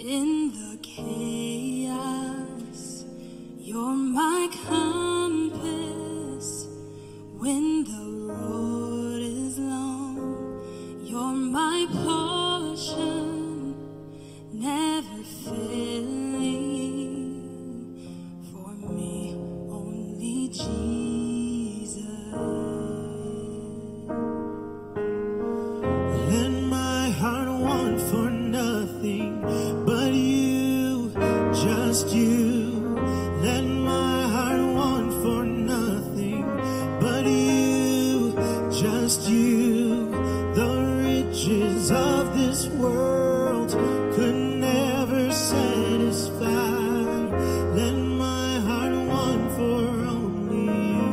In the chaos, you're my compass. When the road is long, you're my portion, never failing. For me, only Jesus. Let my heart want for nothing but you, just you. Let my heart want for nothing but you, just you. The riches of this world could never satisfy. Let my heart want for only you.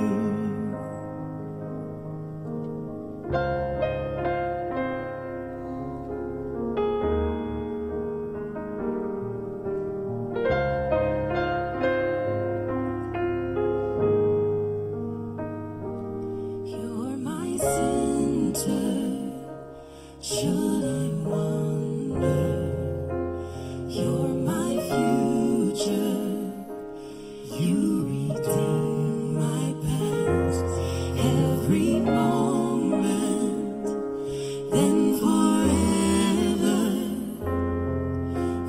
You're my center. Should I wonder, you're my future. You redeem my past, every moment, then forever.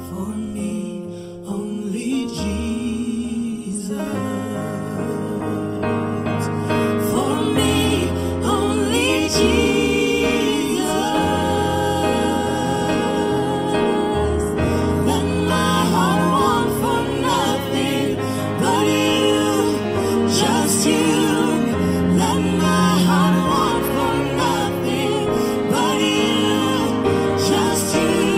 For me, only Jesus. For me, only Jesus. Let my heart want for nothing but you, just you. Let my heart want for nothing but you, just you.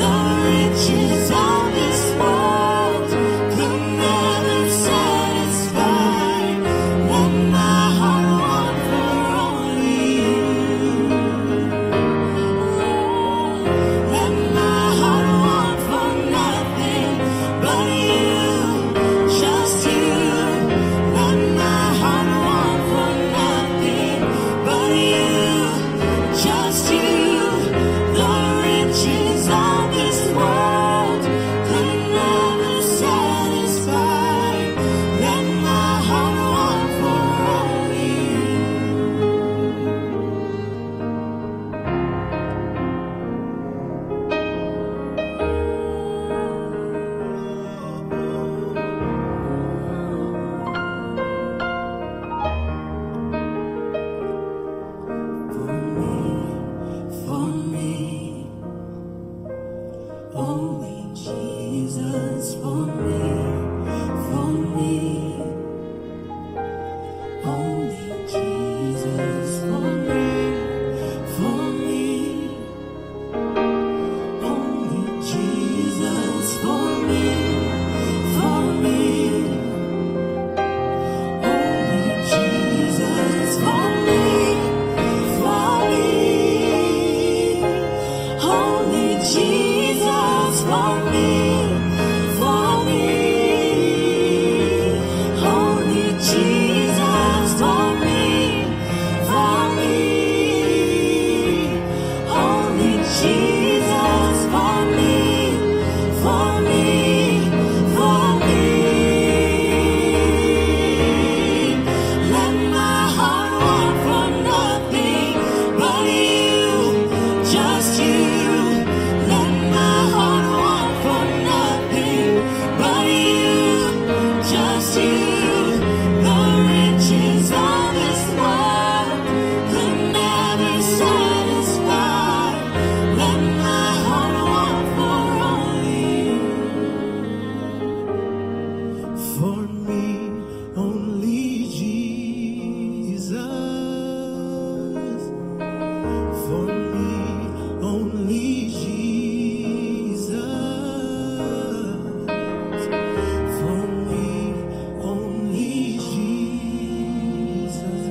The riches of this world could never satisfy. Let my heart want for only you. Let my heart want for nothing but you, just you. Let my heart want for nothing but you, just you. The riches of this world could never satisfy. Let my heart want for only you. For me, only Jesus. For me, only Jesus. For me, only Jesus. For me, only Jesus. For me, only Jesus. For me, only Jesus. For me, only Jesus. For me, let my heart want for nothing but you, just you. Let my heart want for nothing but you, just you. The riches of this world could never satisfy. Let my heart want for only you. For me, only Jesus. For me, only Jesus. For me, only Jesus.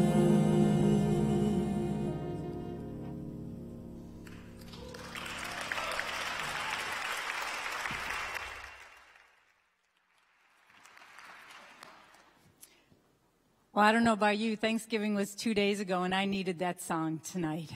Well, I don't know about you. Thanksgiving was 2 days ago, and I needed that song tonight.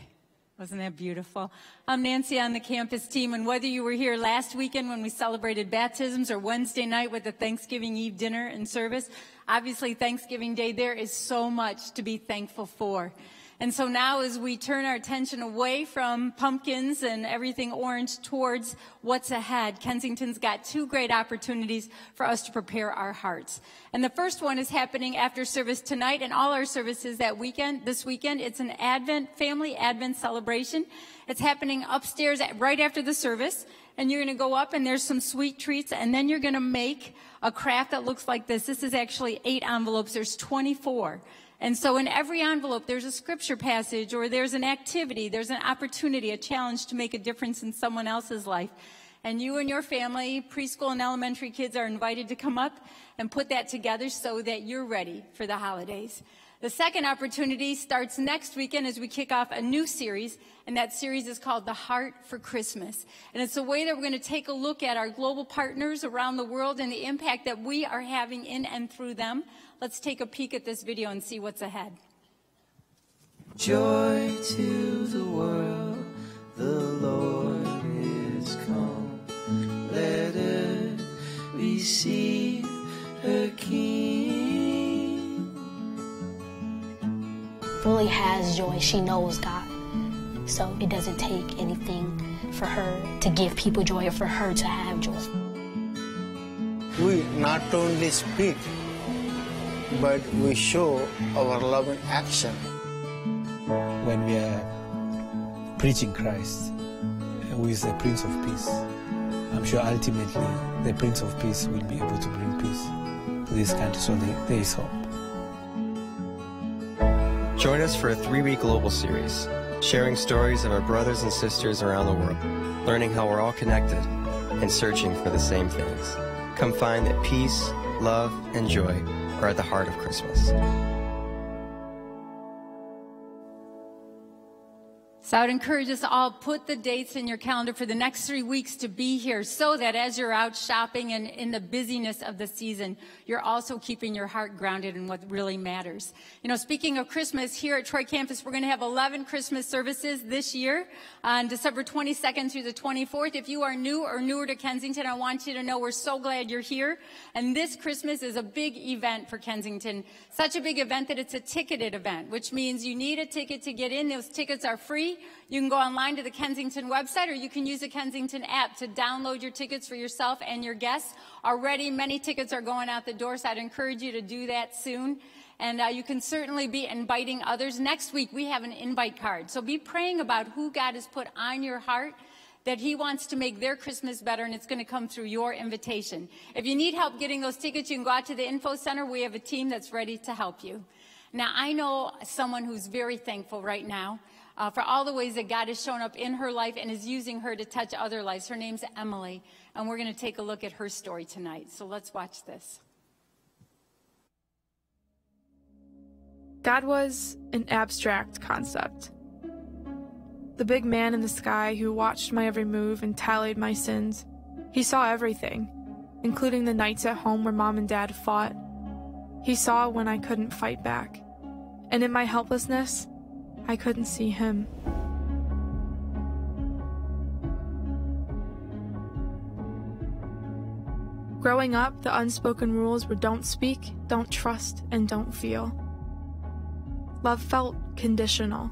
Wasn't that beautiful? I'm Nancy on the campus team, and whether you were here last weekend when we celebrated baptisms or Wednesday night with the Thanksgiving Eve dinner and service, obviously Thanksgiving Day, there is so much to be thankful for. And so now as we turn our attention away from pumpkins and everything orange towards what's ahead, Kensington's got two great opportunities for us to prepare our hearts. And the first one is happening after service tonight and all our services this weekend. It's an family Advent celebration. It's happening upstairs right after the service. And you're going to go up and there's some sweet treats, and then you're going to make a craft that looks like this. This is actually 8 envelopes. There's 24. And so in every envelope, there's a scripture passage, or there's an activity, there's an opportunity, a challenge to make a difference in someone else's life. And you and your family, preschool and elementary kids, are invited to come up and put that together so that you're ready for the holidays. The second opportunity starts next weekend as we kick off a new series, and that series is called The Heart for Christmas. And it's a way that we're going to take a look at our global partners around the world and the impact that we are having in and through them. Let's take a peek at this video and see what's ahead. Joy to the world, the Lord is come. Let earth receive her King. Really has joy. She knows God. So it doesn't take anything for her to give people joy or for her to have joy. We not only speak, but we show our love in action. When we are preaching Christ, who is the Prince of Peace, I'm sure ultimately the Prince of Peace will be able to bring peace to this country, so there is hope. Join us for a 3-week global series, sharing stories of our brothers and sisters around the world, learning how we're all connected and searching for the same things. Come find that peace, love, and joy are at the heart of Christmas. So I would encourage us all, put the dates in your calendar for the next 3 weeks to be here, so that as you're out shopping and in the busyness of the season, you're also keeping your heart grounded in what really matters. You know, speaking of Christmas, here at Troy campus, we're going to have 11 Christmas services this year on December 22nd through the 24th. If you are new or newer to Kensington, I want you to know we're so glad you're here. And this Christmas is a big event for Kensington. Such a big event that it's a ticketed event, which means you need a ticket to get in. Those tickets are free. You can go online to the Kensington website, or you can use the Kensington app to download your tickets for yourself and your guests. Already, many tickets are going out the door, so I'd encourage you to do that soon. And you can certainly be inviting others. Next week, we have an invite card. So be praying about who God has put on your heart, that he wants to make their Christmas better, and it's going to come through your invitation. If you need help getting those tickets, you can go out to the info center. We have a team that's ready to help you. Now, I know someone who's very thankful right now for all the ways that God has shown up in her life and is using her to touch other lives. Her name's Emily, and we're going to take a look at her story tonight. So let's watch this. God was an abstract concept. The big man in the sky who watched my every move and tallied my sins. He saw everything, including the nights at home where Mom and Dad fought. He saw when I couldn't fight back. And in my helplessness, I couldn't see him. Growing up, the unspoken rules were don't speak, don't trust, and don't feel. Love felt conditional.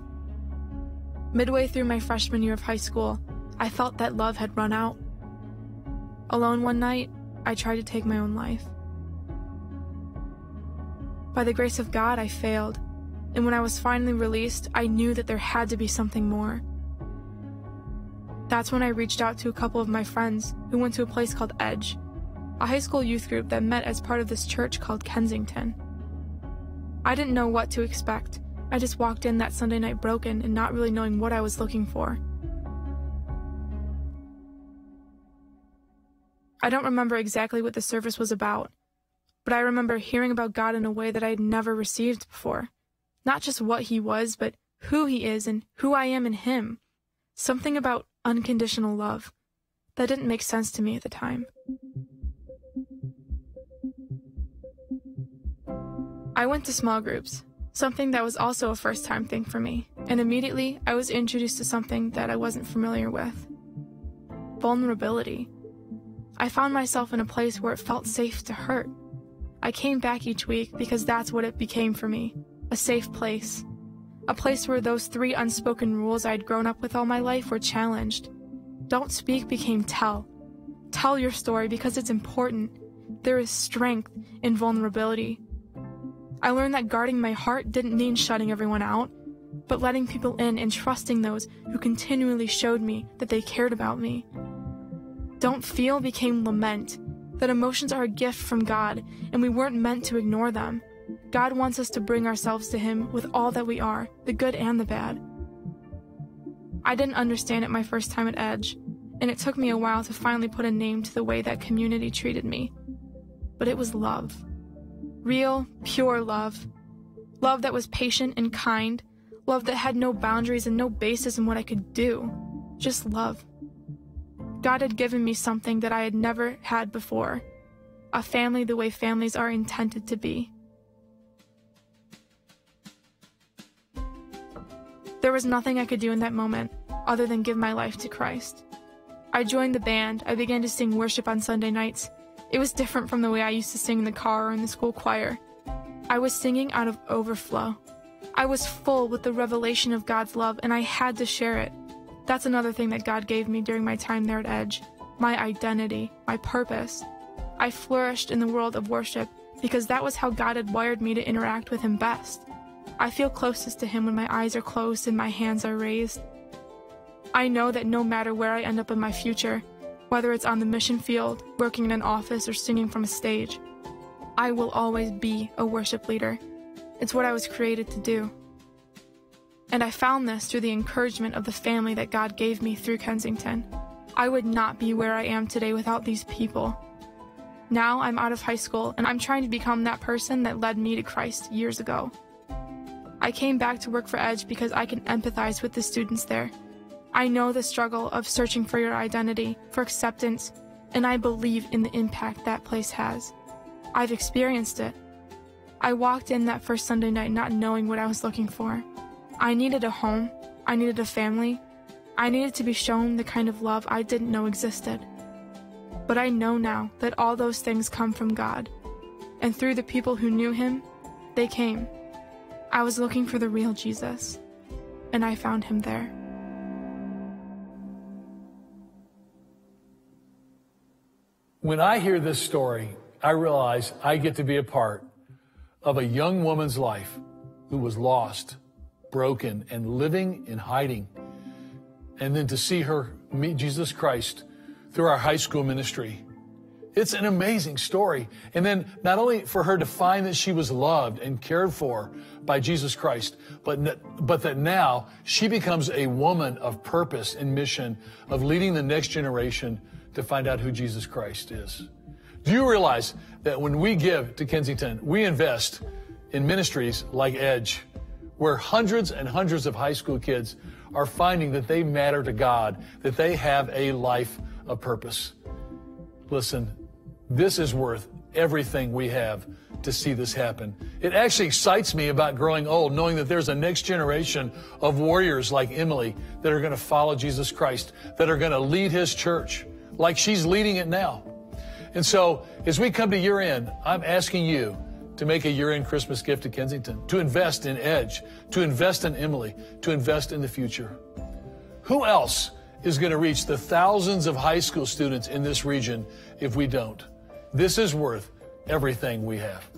Midway through my freshman year of high school, I felt that love had run out. Alone one night, I tried to take my own life. By the grace of God, I failed. And when I was finally released, I knew that there had to be something more. That's when I reached out to a couple of my friends who went to a place called Edge, a high school youth group that met as part of this church called Kensington. I didn't know what to expect. I just walked in that Sunday night broken and not really knowing what I was looking for. I don't remember exactly what the service was about, but I remember hearing about God in a way that I had never received before. Not just what he was, but who he is and who I am in him. Something about unconditional love. That didn't make sense to me at the time. I went to small groups, something that was also a first-time thing for me, And immediately, I was introduced to something that I wasn't familiar with. Vulnerability. I found myself in a place where it felt safe to hurt. I came back each week because that's what it became for me, a safe place. A place where those 3 unspoken rules I'd grown up with all my life were challenged. Don't speak became tell. Tell your story because it's important. There is strength in vulnerability. I learned that guarding my heart didn't mean shutting everyone out, but letting people in and trusting those who continually showed me that they cared about me. Don't feel became lament, that emotions are a gift from God, and we weren't meant to ignore them. God wants us to bring ourselves to Him with all that we are, the good and the bad. I didn't understand it my first time at Edge, and it took me a while to finally put a name to the way that community treated me. But it was love. Real, pure love. Love that was patient and kind. Love that had no boundaries and no basis in what I could do. Just love. God had given me something that I had never had before. A family the way families are intended to be. There was nothing I could do in that moment other than give my life to Christ. I joined the band. I began to sing worship on Sunday nights. It was different from the way I used to sing in the car or in the school choir. I was singing out of overflow. I was full with the revelation of God's love, and I had to share it. That's another thing that God gave me during my time there at Edge. My identity, my purpose. I flourished in the world of worship because that was how God had wired me to interact with Him best. I feel closest to Him when my eyes are closed and my hands are raised. I know that no matter where I end up in my future, whether it's on the mission field, working in an office, or singing from a stage, I will always be a worship leader. It's what I was created to do. And I found this through the encouragement of the family that God gave me through Kensington. I would not be where I am today without these people. Now I'm out of high school, and I'm trying to become that person that led me to Christ years ago. I came back to work for Edge because I can empathize with the students there. I know the struggle of searching for your identity, for acceptance, and I believe in the impact that place has. I've experienced it. I walked in that first Sunday night not knowing what I was looking for. I needed a home. I needed a family. I needed to be shown the kind of love I didn't know existed. But I know now that all those things come from God. And through the people who knew Him, they came. I was looking for the real Jesus, and I found Him there. When I hear this story, I realize I get to be a part of a young woman's life who was lost, broken, and living in hiding. And then to see her meet Jesus Christ through our high school ministry. It's an amazing story. And then not only for her to find that she was loved and cared for by Jesus Christ, but that now she becomes a woman of purpose and mission of leading the next generation to find out who Jesus Christ is. Do you realize that when we give to Kensington, we invest in ministries like Edge, where hundreds and hundreds of high school kids are finding that they matter to God, that they have a life of purpose? Listen, this is worth everything we have to see this happen. It actually excites me about growing old, knowing that there's a next generation of warriors like Emily that are going to follow Jesus Christ, that are going to lead His church like she's leading it now. And so as we come to year end, I'm asking you to make a year-end Christmas gift to Kensington, to invest in Edge, to invest in Emily, to invest in the future. Who else is going to reach the thousands of high school students in this region if we don't? This is worth everything we have.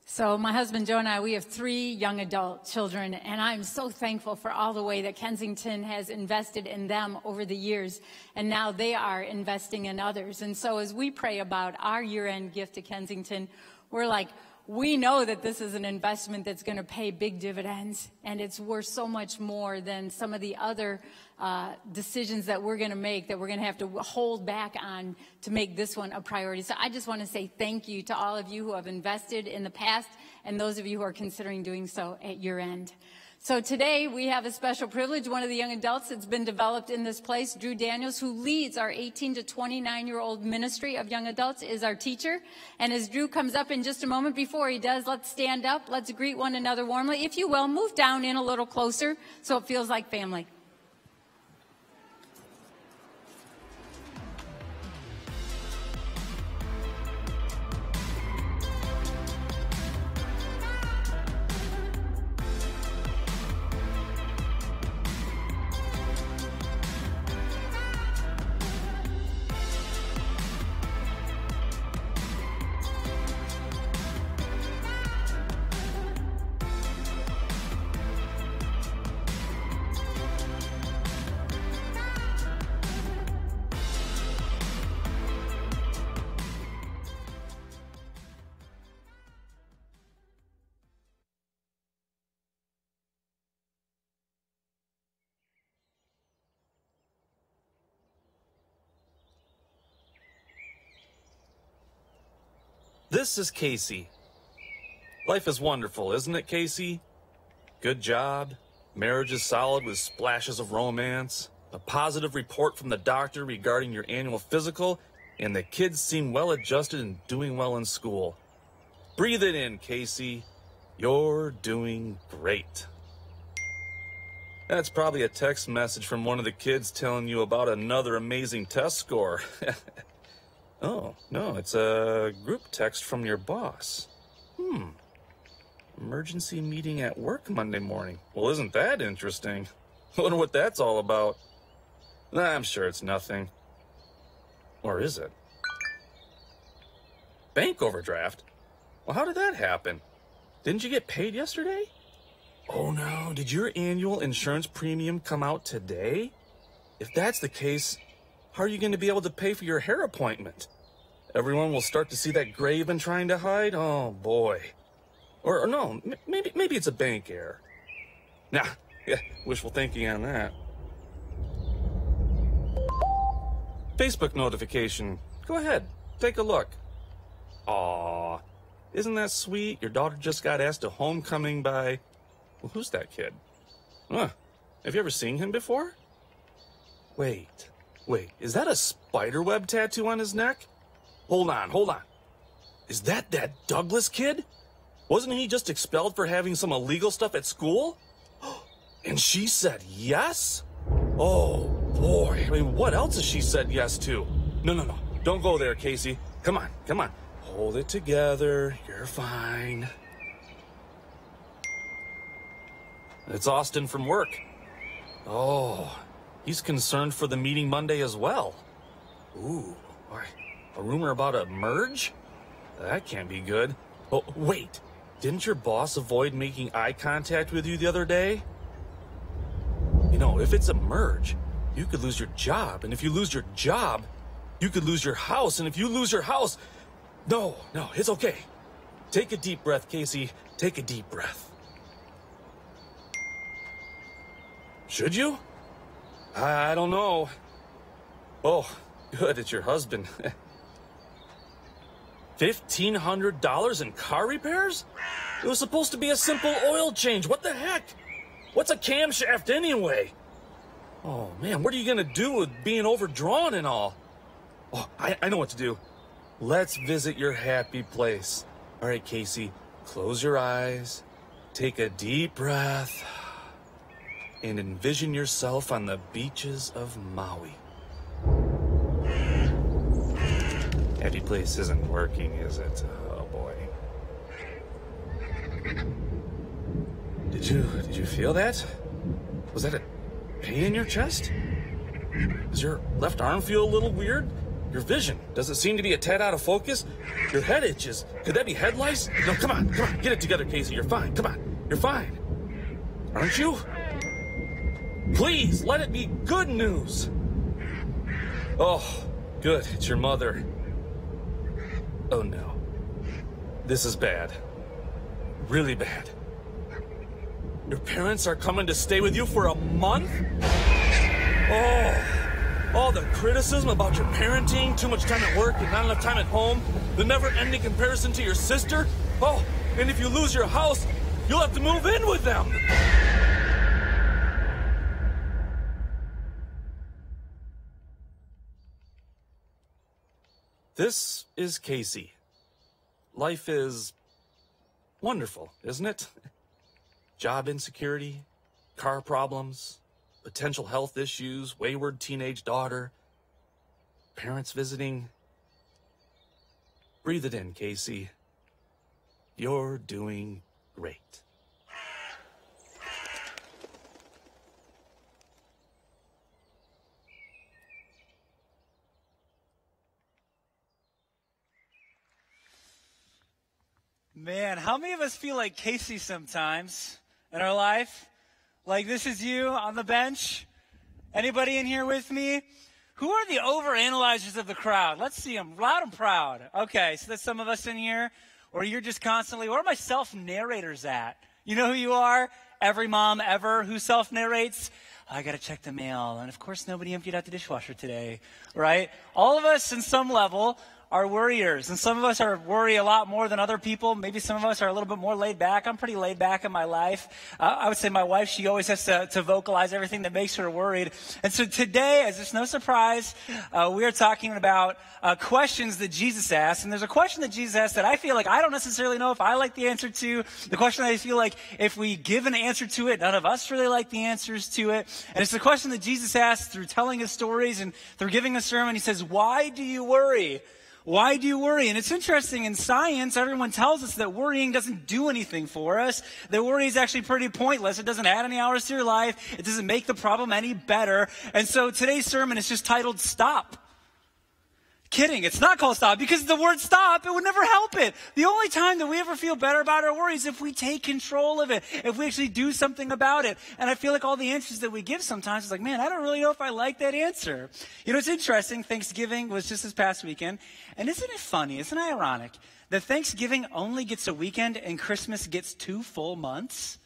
So my husband Joe and I, we have 3 young adult children, and I'm so thankful for all the way that Kensington has invested in them over the years, and now they are investing in others. And so as we pray about our year-end gift to Kensington, we're like, we know that this is an investment that's going to pay big dividends, and it's worth so much more than some of the other decisions that we're going to make, that we're going to have to hold back on to make this one a priority. So I just want to say thank you to all of you who have invested in the past and those of you who are considering doing so at year end. So today we have a special privilege. One of the young adults that's been developed in this place, Drew Daniels, who leads our 18 to 29-year-old ministry of young adults, is our teacher. And as Drew comes up in just a moment, before he does, let's stand up. Let's greet one another warmly. If you will, move down in a little closer so it feels like family. This is Casey. Life is wonderful, isn't it, Casey? Good job, marriage is solid with splashes of romance, a positive report from the doctor regarding your annual physical, and the kids seem well adjusted and doing well in school. Breathe it in, Casey. You're doing great. That's probably a text message from one of the kids telling you about another amazing test score. Oh, no, it's a group text from your boss. Emergency meeting at work Monday morning. Well, isn't that interesting? I wonder what that's all about. I'm sure it's nothing. Or is it? Bank overdraft? Well, how did that happen? Didn't you get paid yesterday? Oh, no, did your annual insurance premium come out today? If that's the case, how are you going to be able to pay for your hair appointment? Everyone will start to see that gray you've been trying to hide? Oh, boy. Or no, maybe it's a bank error. Nah, yeah, wishful thinking on that. Facebook notification. Go ahead, take a look. Aw, isn't that sweet? Your daughter just got asked to homecoming by... Well, who's that kid? Huh, have you ever seen him before? Wait, is that a spiderweb tattoo on his neck? Hold on. Is that Douglas kid? Wasn't he just expelled for having some illegal stuff at school? And she said yes? Oh, boy. I mean, what else has she said yes to? No. Don't go there, Casey. Come on. Hold it together. You're fine. It's Austin from work. Oh, he's concerned for the meeting Monday as well. Ooh, a rumor about a merge? That can't be good. Oh, wait. Didn't your boss avoid making eye contact with you the other day? You know, if it's a merge, you could lose your job. And if you lose your job, you could lose your house. And if you lose your house... No, it's okay. Take a deep breath, Casey. Take a deep breath. Should you? I don't know. Oh, good, it's your husband. $1,500 in car repairs? It was supposed to be a simple oil change. What the heck? What's a camshaft anyway? Oh, man, what are you going to do with being overdrawn and all? Oh, I know what to do. Let's visit your happy place. All right, Casey, close your eyes, take a deep breath, and envision yourself on the beaches of Maui. Happy place isn't working, is it? Oh, boy. Did you feel that? Was that a pain in your chest? Does your left arm feel a little weird? Your vision, does it seem to be a tad out of focus? Your head itches. Could that be head lice? No, come on. Get it together, Casey. You're fine. Come on. You're fine. Aren't you? Please, let it be good news. Oh, good. It's your mother. Oh, no. This is bad. Really bad. Your parents are coming to stay with you for a month? Oh, all the criticism about your parenting, too much time at work and not enough time at home, the never-ending comparison to your sister. Oh, and if you lose your house, you'll have to move in with them. This is Casey. Life is wonderful, isn't it? Job insecurity, car problems, potential health issues, wayward teenage daughter, parents visiting. Breathe it in, Casey. You're doing great. Man, how many of us feel like Casey sometimes in our life? Like this is you on the bench? Anybody in here with me? Who are the overanalyzers of the crowd? Let's see them loud and proud. Okay, so that's some of us in here. Or you're just constantly, where are my self-narrators at? You know who you are? Every mom ever who self-narrates. I got to check the mail. And of course, nobody emptied out the dishwasher today, right? All of us in some level are worriers. And some of us are worry a lot more than other people. Maybe some of us are a little bit more laid back. I'm pretty laid back in my life. I would say my wife, she always has to vocalize everything that makes her worried. And so today, as it's no surprise, we are talking about questions that Jesus asked. And there's a question that Jesus asked that I feel like I don't necessarily know if I like the answer to. The question that I feel like if we give an answer to it, none of us really like the answers to it. And it's the question that Jesus asked through telling his stories and through giving a sermon. He says, why do you worry? Why do you worry? And it's interesting, in science, everyone tells us that worrying doesn't do anything for us. That worry is actually pretty pointless. It doesn't add any hours to your life. It doesn't make the problem any better. And so today's sermon is just titled Stop. Kidding, it's not called stop because the word stop, it would never help it. The only time that we ever feel better about our worries is if we take control of it, if we actually do something about it. And I feel like all the answers that we give sometimes is like, man, I don't really know if I like that answer. You know, it's interesting. Thanksgiving was just this past weekend. And isn't it funny, isn't it ironic that Thanksgiving only gets a weekend and Christmas gets 2 full months?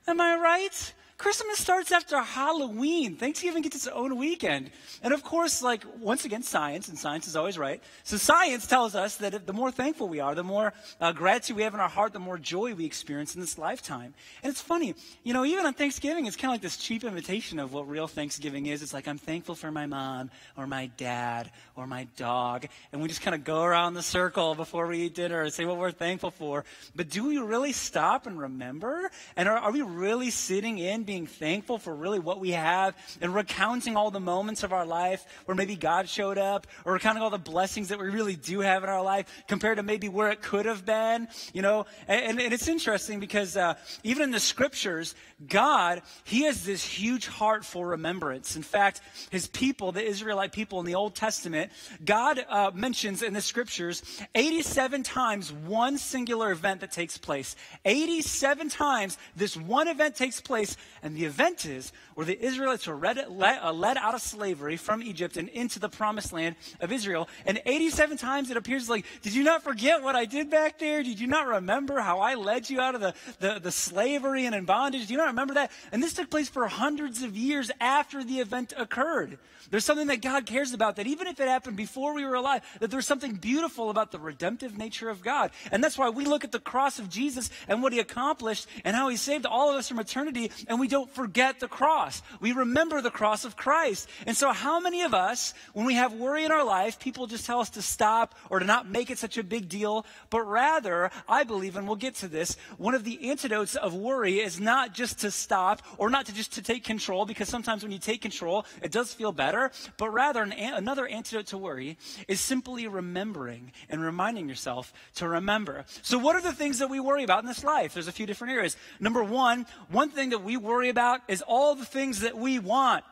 Am I right? Christmas starts after Halloween. Thanksgiving gets its own weekend. And of course, like, once again, science, and science is always right. So science tells us that the more thankful we are, the more gratitude we have in our heart, the more joy we experience in this lifetime. And it's funny, you know, even on Thanksgiving, it's kind of like this cheap imitation of what real Thanksgiving is. It's like, I'm thankful for my mom or my dad or my dog. And we just kind of go around the circle before we eat dinner and say what we're thankful for. But do we really stop and remember? And are we really sitting in being thankful for really what we have and recounting all the moments of our life where maybe God showed up, or recounting all the blessings that we really do have in our life compared to maybe where it could have been, you know? And it's interesting because even in the scriptures, God, he has this huge heart for remembrance. In fact, his people, the Israelite people in the Old Testament, God mentions in the scriptures 87 times one singular event that takes place. 87 times this one event takes place. And the event is where the Israelites were led out of slavery from Egypt and into the promised land of Israel. And 87 times it appears like, did you not forget what I did back there? Did you not remember how I led you out of the slavery and in bondage? Do you not remember that? And this took place for hundreds of years after the event occurred. There's something that God cares about, that even if it happened before we were alive, that there's something beautiful about the redemptive nature of God. And that's why we look at the cross of Jesus and what he accomplished and how he saved all of us from eternity, and we don't forget the cross. We remember the cross of Christ. And so how many of us, when we have worry in our life, people just tell us to stop or to not make it such a big deal, but rather, I believe, and we'll get to this, one of the antidotes of worry is not just to stop or not to just to take control, because sometimes when you take control, it does feel better, but rather another antidote to worry is simply remembering and reminding yourself to remember. So what are the things that we worry about in this life? There's a few different areas. Number one thing that we worry about is all the things that we want.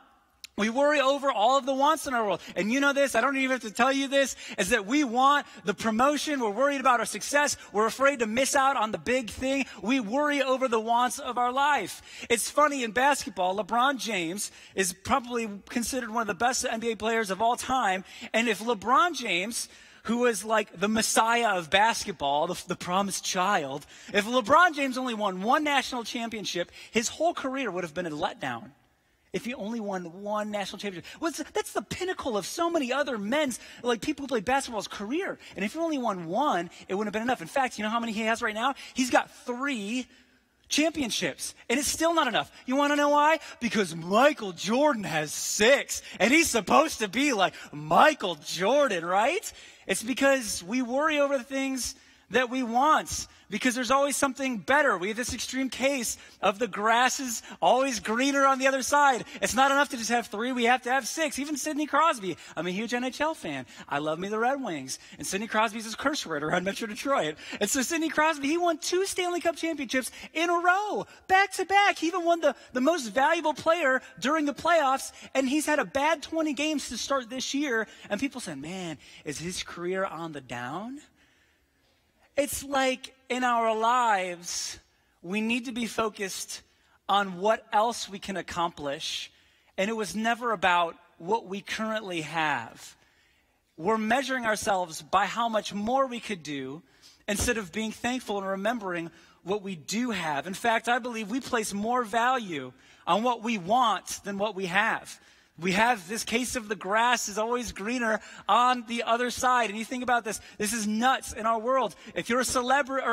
We worry over all of the wants in our world. And you know this, I don't even have to tell you this, is that we want the promotion. We're worried about our success. We're afraid to miss out on the big thing. We worry over the wants of our life. It's funny, in basketball, LeBron James is probably considered one of the best NBA players of all time. And if LeBron James, who was like the Messiah of basketball, the promised child, if LeBron James only won one national championship, his whole career would have been a letdown. If he only won one national championship. That's the pinnacle of so many other men's, like people who play basketball's career. And if he only won one, it wouldn't have been enough. In fact, you know how many he has right now? He's got 3 championships, and it's still not enough. You want to know why? Because Michael Jordan has 6, and he's supposed to be like Michael Jordan, right? It's because we worry over the things that we want, because there's always something better. We have this extreme case of the grass is always greener on the other side. It's not enough to just have 3. We have to have 6. Even Sidney Crosby. I'm a huge NHL fan. I love me the Red Wings. And Sidney Crosby's his curse word around Metro Detroit. And so Sidney Crosby, he won 2 Stanley Cup championships in a row, back to back. He even won the most valuable player during the playoffs. And he's had a bad 20 games to start this year. And people said, man, is his career on the down? It's like in our lives, we need to be focused on what else we can accomplish. And it was never about what we currently have. We're measuring ourselves by how much more we could do instead of being thankful and remembering what we do have. In fact, I believe we place more value on what we want than what we have. We have this case of the grass is always greener on the other side. And you think about this, this is nuts in our world. If you're a celebrity,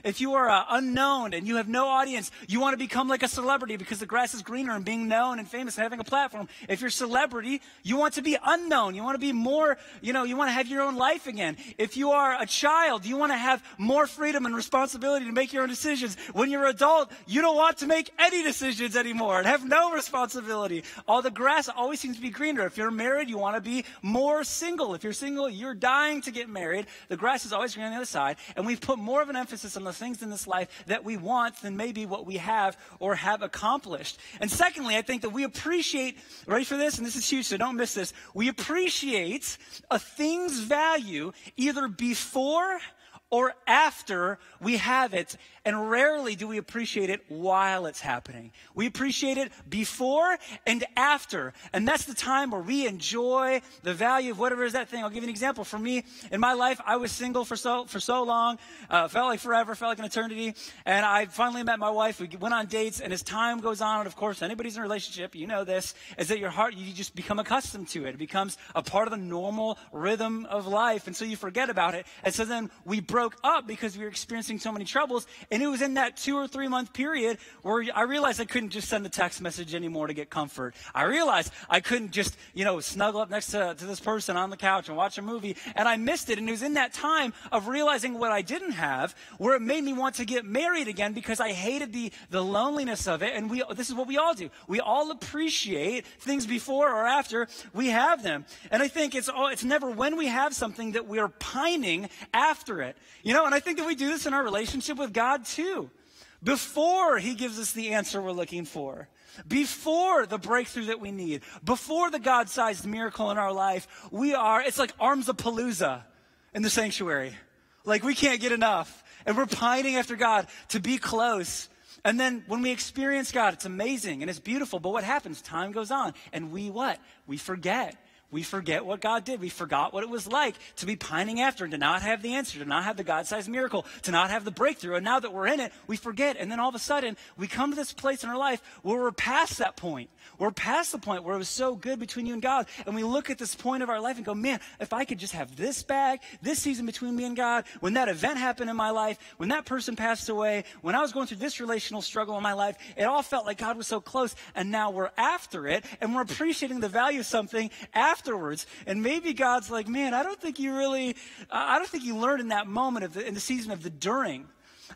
if you are unknown and you have no audience, you want to become like a celebrity because the grass is greener and being known and famous and having a platform. If you're a celebrity, you want to be unknown. You want to be more, you want to have your own life again. If you are a child, you want to have more freedom and responsibility to make your own decisions. When you're an adult, you don't want to make any decisions anymore and have no responsibility. All the grass always seems to be greener. If you're married, you want to be more single. If you're single, you're dying to get married. The grass is always green on the other side. And we've put more of an emphasis on the things in this life that we want than maybe what we have or have accomplished. And secondly, I think that we appreciate, ready for this? And this is huge, so don't miss this. We appreciate a thing's value either before or after we have it, and rarely do we appreciate it while it's happening. We appreciate it before and after, and that's the time where we enjoy the value of whatever is that thing. I'll give you an example. For me, in my life, I was single for so long, felt like forever, felt like an eternity, and I finally met my wife. We went on dates, and as time goes on, and of course, anybody's in a relationship, you know this, is that your heart, you just become accustomed to it. It becomes a part of the normal rhythm of life, and so you forget about it, and so then we broke up because we were experiencing so many troubles. And it was in that 2 or 3 month period where I realized I couldn't just send a text message anymore to get comfort. I realized I couldn't just, snuggle up next to this person on the couch and watch a movie. And I missed it. And it was in that time of realizing what I didn't have where it made me want to get married again because I hated the loneliness of it. And this is what we all do. We all appreciate things before or after we have them. And I think it's never when we have something that we're pining after it. And I think that we do this in our relationship with God too. Before he gives us the answer we're looking for, before the breakthrough that we need, before the God-sized miracle in our life, it's like arms of Palooza in the sanctuary. Like we can't get enough. And we're pining after God to be close. And then when we experience God, it's amazing and it's beautiful. But what happens? Time goes on. And we forget. We forget what God did. We forgot what it was like to be pining after and to not have the answer, to not have the God-sized miracle, to not have the breakthrough. And now that we're in it, we forget. And then all of a sudden, we come to this place in our life where we're past that point. We're past the point where it was so good between you and God. And we look at this point of our life and go, man, if I could just have this bag, this season between me and God, when that event happened in my life, when that person passed away, when I was going through this relational struggle in my life, it all felt like God was so close. And now we're after it and we're appreciating the value of something afterwards. And maybe God's like, man, I don't think you learned in that moment in the season of the during.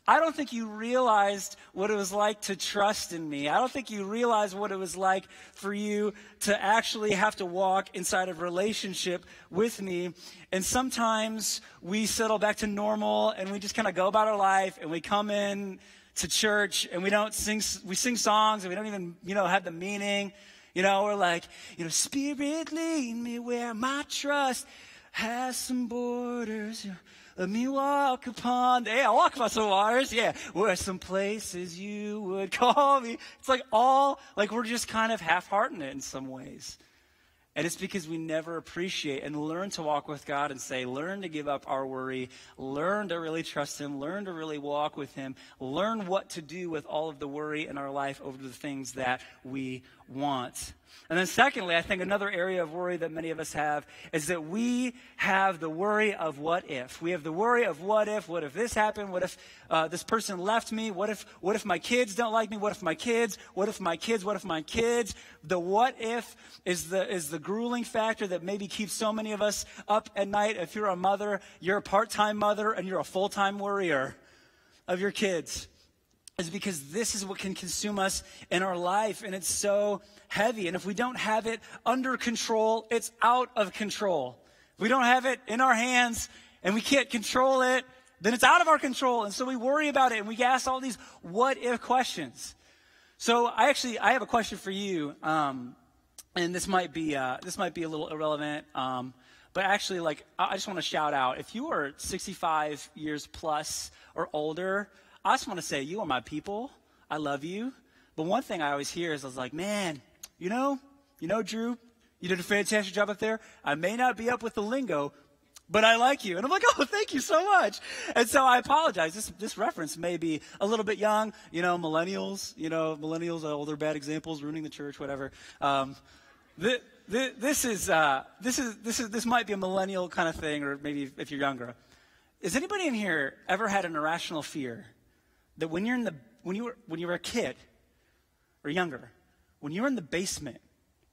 I don't think you realized what it was like to trust in me. I don't think you realized what it was like for you to actually have to walk inside of a relationship with me. And sometimes we settle back to normal and we just kind of go about our life and we come in to church and we sing songs and we don't even, have the meaning. We're like, Spirit lead me where my trust has some borders. Let me walk upon, I'll walk upon some waters, where some places you would call me. It's like we're just kind of half-hearting it in some ways. And it's because we never appreciate and learn to walk with God and learn to give up our worry, learn to really trust him, learn to really walk with him, learn what to do with all of the worry in our life over the things that we want. And then secondly, I think another area of worry that many of us have is that we have the worry of what if. We have the worry of what if this happened, what if this person left me, what if my kids don't like me, what if my kids. The what if is the grueling factor that maybe keeps so many of us up at night. If you're a mother, you're a part-time mother and you're a full-time worrier of your kids. Is because this is what can consume us in our life, and it's so heavy. And if we don't have it under control, it's out of control. If we don't have it in our hands and we can't control it, then it's out of our control. And so we worry about it, and we ask all these what-if questions. So I have a question for you, and this might be a little irrelevant, but actually, I just want to shout out, if you are 65 years plus or older, I just want to say, you are my people. I love you. But one thing I always hear is, I was like, man, you know, Drew, you did a fantastic job up there. I may not be up with the lingo, but I like you. And I'm like, oh, thank you so much. And so I apologize. This reference may be a little bit young. Millennials, older bad examples, ruining the church, whatever. This might be a millennial kind of thing, or maybe if you're younger. Has anybody in here ever had an irrational fear that when you were a kid or younger, when you were in the basement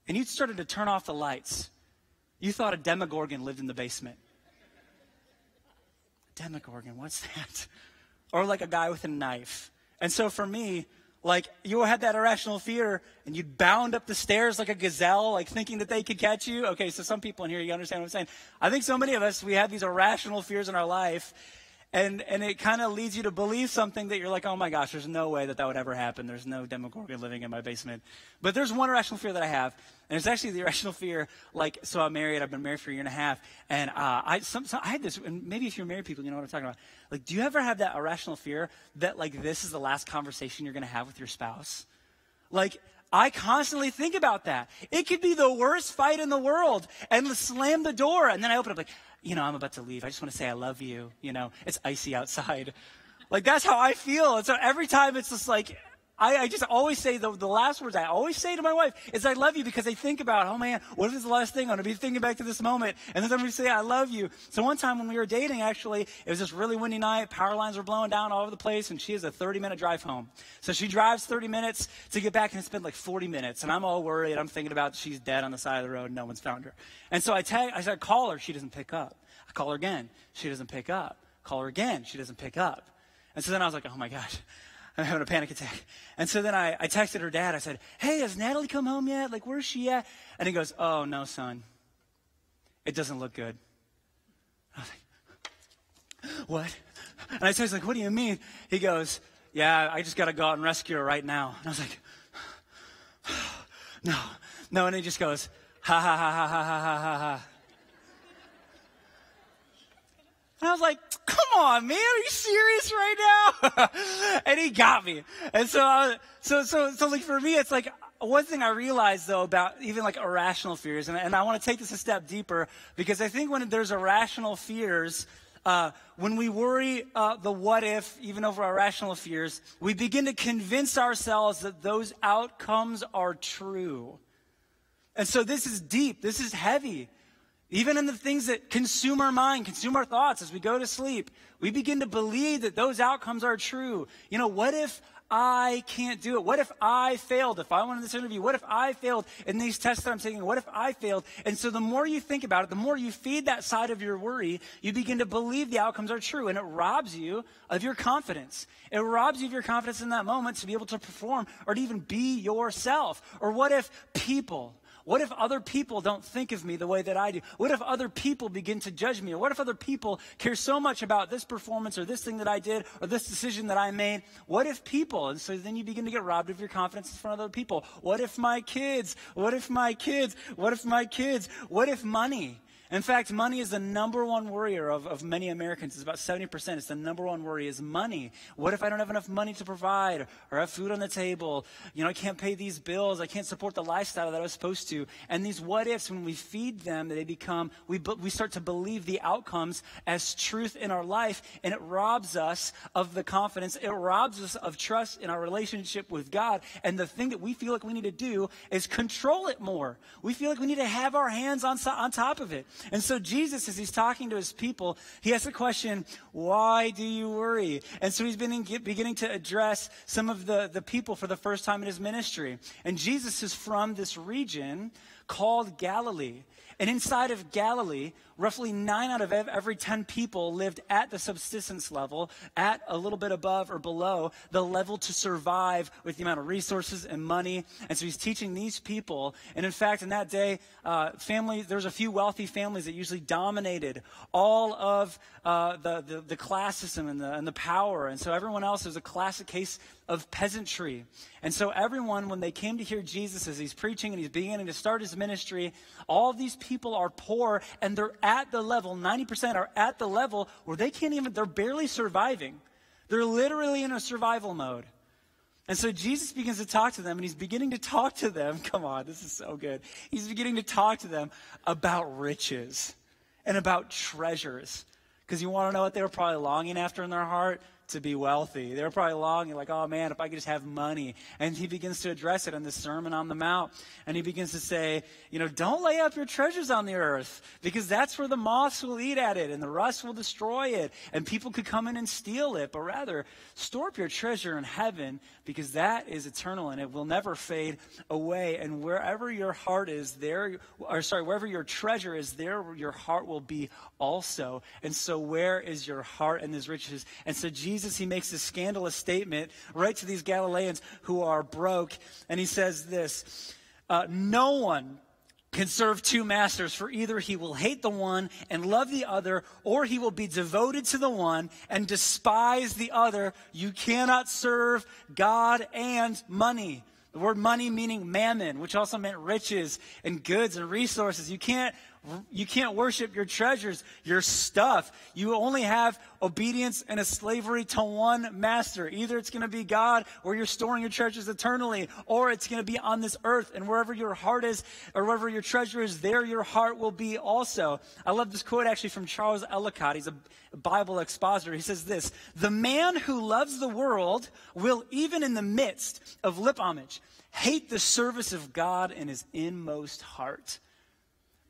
and you started to turn off the lights, you thought a Demogorgon lived in the basement? Demogorgon, what's that? Or like a guy with a knife. And so for me, you had that irrational fear and you'd bound up the stairs like a gazelle, thinking that they could catch you. Okay, so some people in here, you understand what I'm saying? I think so many of us, we have these irrational fears in our life, and it kind of leads you to believe something that you're like, oh my gosh, there's no way that would ever happen. There's no Demogorgon living in my basement. But there's one irrational fear that I have, and it's actually the irrational fear, so I'm married, I've been married for a year and a half, and I had this, and maybe if you're married people, you know what I'm talking about. Do you ever have that irrational fear that this is the last conversation you're going to have with your spouse? I constantly think about that. It could be the worst fight in the world, and slam the door, and then I open up I'm about to leave. I just want to say I love you. It's icy outside. That's how I feel. And so every time it's just I just always say the last words I always say to my wife is I love you, because I think about, oh man, what if it's the last thing? I'm going to be thinking back to this moment. And then I'm going to say I love you. So one time when we were dating, actually, it was this really windy night. Power lines were blowing down all over the place, and she has a 30-minute drive home. So she drives 30 minutes to get back, and it's been 40 minutes. And I'm all worried. I'm thinking about she's dead on the side of the road and no one's found her. And so I said, call her. She doesn't pick up. I call her again. She doesn't pick up. Call her again. She doesn't pick up. And so then I was like, oh my gosh, I'm having a panic attack. And so then I texted her dad. I said, hey, has Natalie come home yet? Where's she at? And he goes, oh, no, son. It doesn't look good. I was like, what? And I said, what do you mean? He goes, yeah, I just got to go out and rescue her right now. And I was like, no. And he just goes, ha, ha, ha, ha, ha, ha, ha, ha. And I was like, come on, man, are you serious right now? And he got me. And so for me, it's one thing I realized, though, about even irrational fears, and I want to take this a step deeper, because I think when there's irrational fears, when we worry the what if, even over our rational fears, we begin to convince ourselves that those outcomes are true. And so this is deep. This is heavy. Even in the things that consume our mind, consume our thoughts as we go to sleep, we begin to believe that those outcomes are true. What if I can't do it? What if I failed? If I went in this interview, what if I failed in these tests that I'm taking? What if I failed? And so the more you think about it, the more you feed that side of your worry, you begin to believe the outcomes are true, and it robs you of your confidence. It robs you of your confidence in that moment to be able to perform or to even be yourself. Or what if other people don't think of me the way that I do? What if other people begin to judge me? Or what if other people care so much about this performance or this thing that I did or this decision that I made? What if people? And so then you begin to get robbed of your confidence in front of other people. What if my kids? What if my kids? What if my kids? What if money? In fact, money is the number one worrier of many Americans. It's about 70%. It's the number one worry is money. What if I don't have enough money to provide or have food on the table? I can't pay these bills. I can't support the lifestyle that I was supposed to. And these what ifs, when we feed them, they become, we start to believe the outcomes as truth in our life, and it robs us of the confidence. It robs us of trust in our relationship with God. And the thing that we feel like we need to do is control it more. We feel like we need to have our hands on top of it. And so Jesus, as he's talking to his people, he asks the question, why do you worry? And so he's beginning to address some of the people for the first time in his ministry. And Jesus is from this region called Galilee. And inside of Galilee, roughly 9 out of every 10 people lived at the subsistence level, at a little bit above or below the level to survive with the amount of resources and money. And so he's teaching these people. And in fact, in that day, there's a few wealthy families that usually dominated all of the class system and the power. And so everyone else is a classic case of peasantry. And so everyone, when they came to hear Jesus as he's preaching and he's beginning to start his ministry, all of these people are poor, and they're at the level, 90% are at the level where they're barely surviving. They're literally in a survival mode. And so Jesus begins to talk to them, and he's beginning to talk to them. Come on, this is so good. He's beginning to talk to them about riches and about treasures. Because you want to know what they were probably longing after in their heart? To be wealthy. They were probably longing like, oh man, if I could just have money. And he begins to address it in the Sermon on the Mount. And he begins to say, don't lay up your treasures on the earth, because that's where the moths will eat at it and the rust will destroy it and people could come in and steal it. But rather, store up your treasure in heaven, because that is eternal and it will never fade away. And wherever your heart is, wherever your treasure is, there your heart will be also. And so where is your heart in these riches? And so Jesus, he makes this scandalous statement right to these Galileans who are broke. And he says this, no one can serve 2 masters, for either he will hate the one and love the other, or he will be devoted to the one and despise the other. You cannot serve God and money. The word money meaning mammon, which also meant riches and goods and resources. You can't worship your treasures, your stuff. You only have obedience and a slavery to one master. Either it's going to be God, or you're storing your treasures eternally, or it's going to be on this earth. And wherever your heart is, or wherever your treasure is, there your heart will be also. I love this quote actually from Charles Ellicott. He's a Bible expositor. He says this, the man who loves the world will, even in the midst of lip homage, hate the service of God in his inmost heart.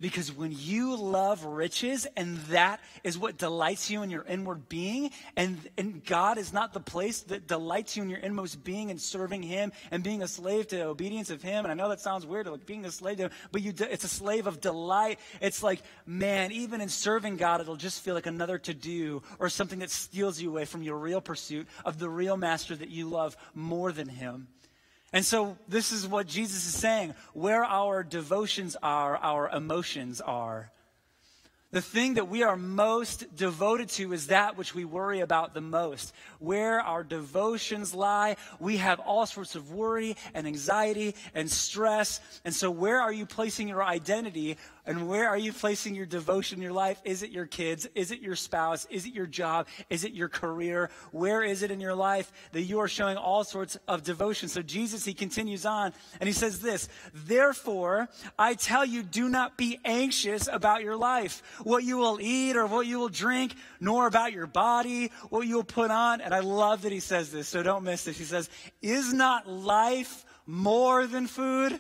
Because when you love riches, and that is what delights you in your inward being, and God is not the place that delights you in your inmost being and serving him and being a slave to obedience of him. And I know that sounds weird, like being a slave to him, but it's a slave of delight. It's like, man, even in serving God, it'll just feel like another to-do or something that steals you away from your real pursuit of the real master that you love more than him. And so this is what Jesus is saying. Where our devotions are, our emotions are. The thing that we are most devoted to is that which we worry about the most. Where our devotions lie, we have all sorts of worry and anxiety and stress. And so where are you placing your identity, and where are you placing your devotion in your life? Is it your kids? Is it your spouse? Is it your job? Is it your career? Where is it in your life that you are showing all sorts of devotion? So Jesus, he continues on and he says this, therefore, I tell you, do not be anxious about your life, what you will eat or what you will drink, nor about your body, what you will put on. And I love that he says this, so don't miss this. He says, is not life more than food?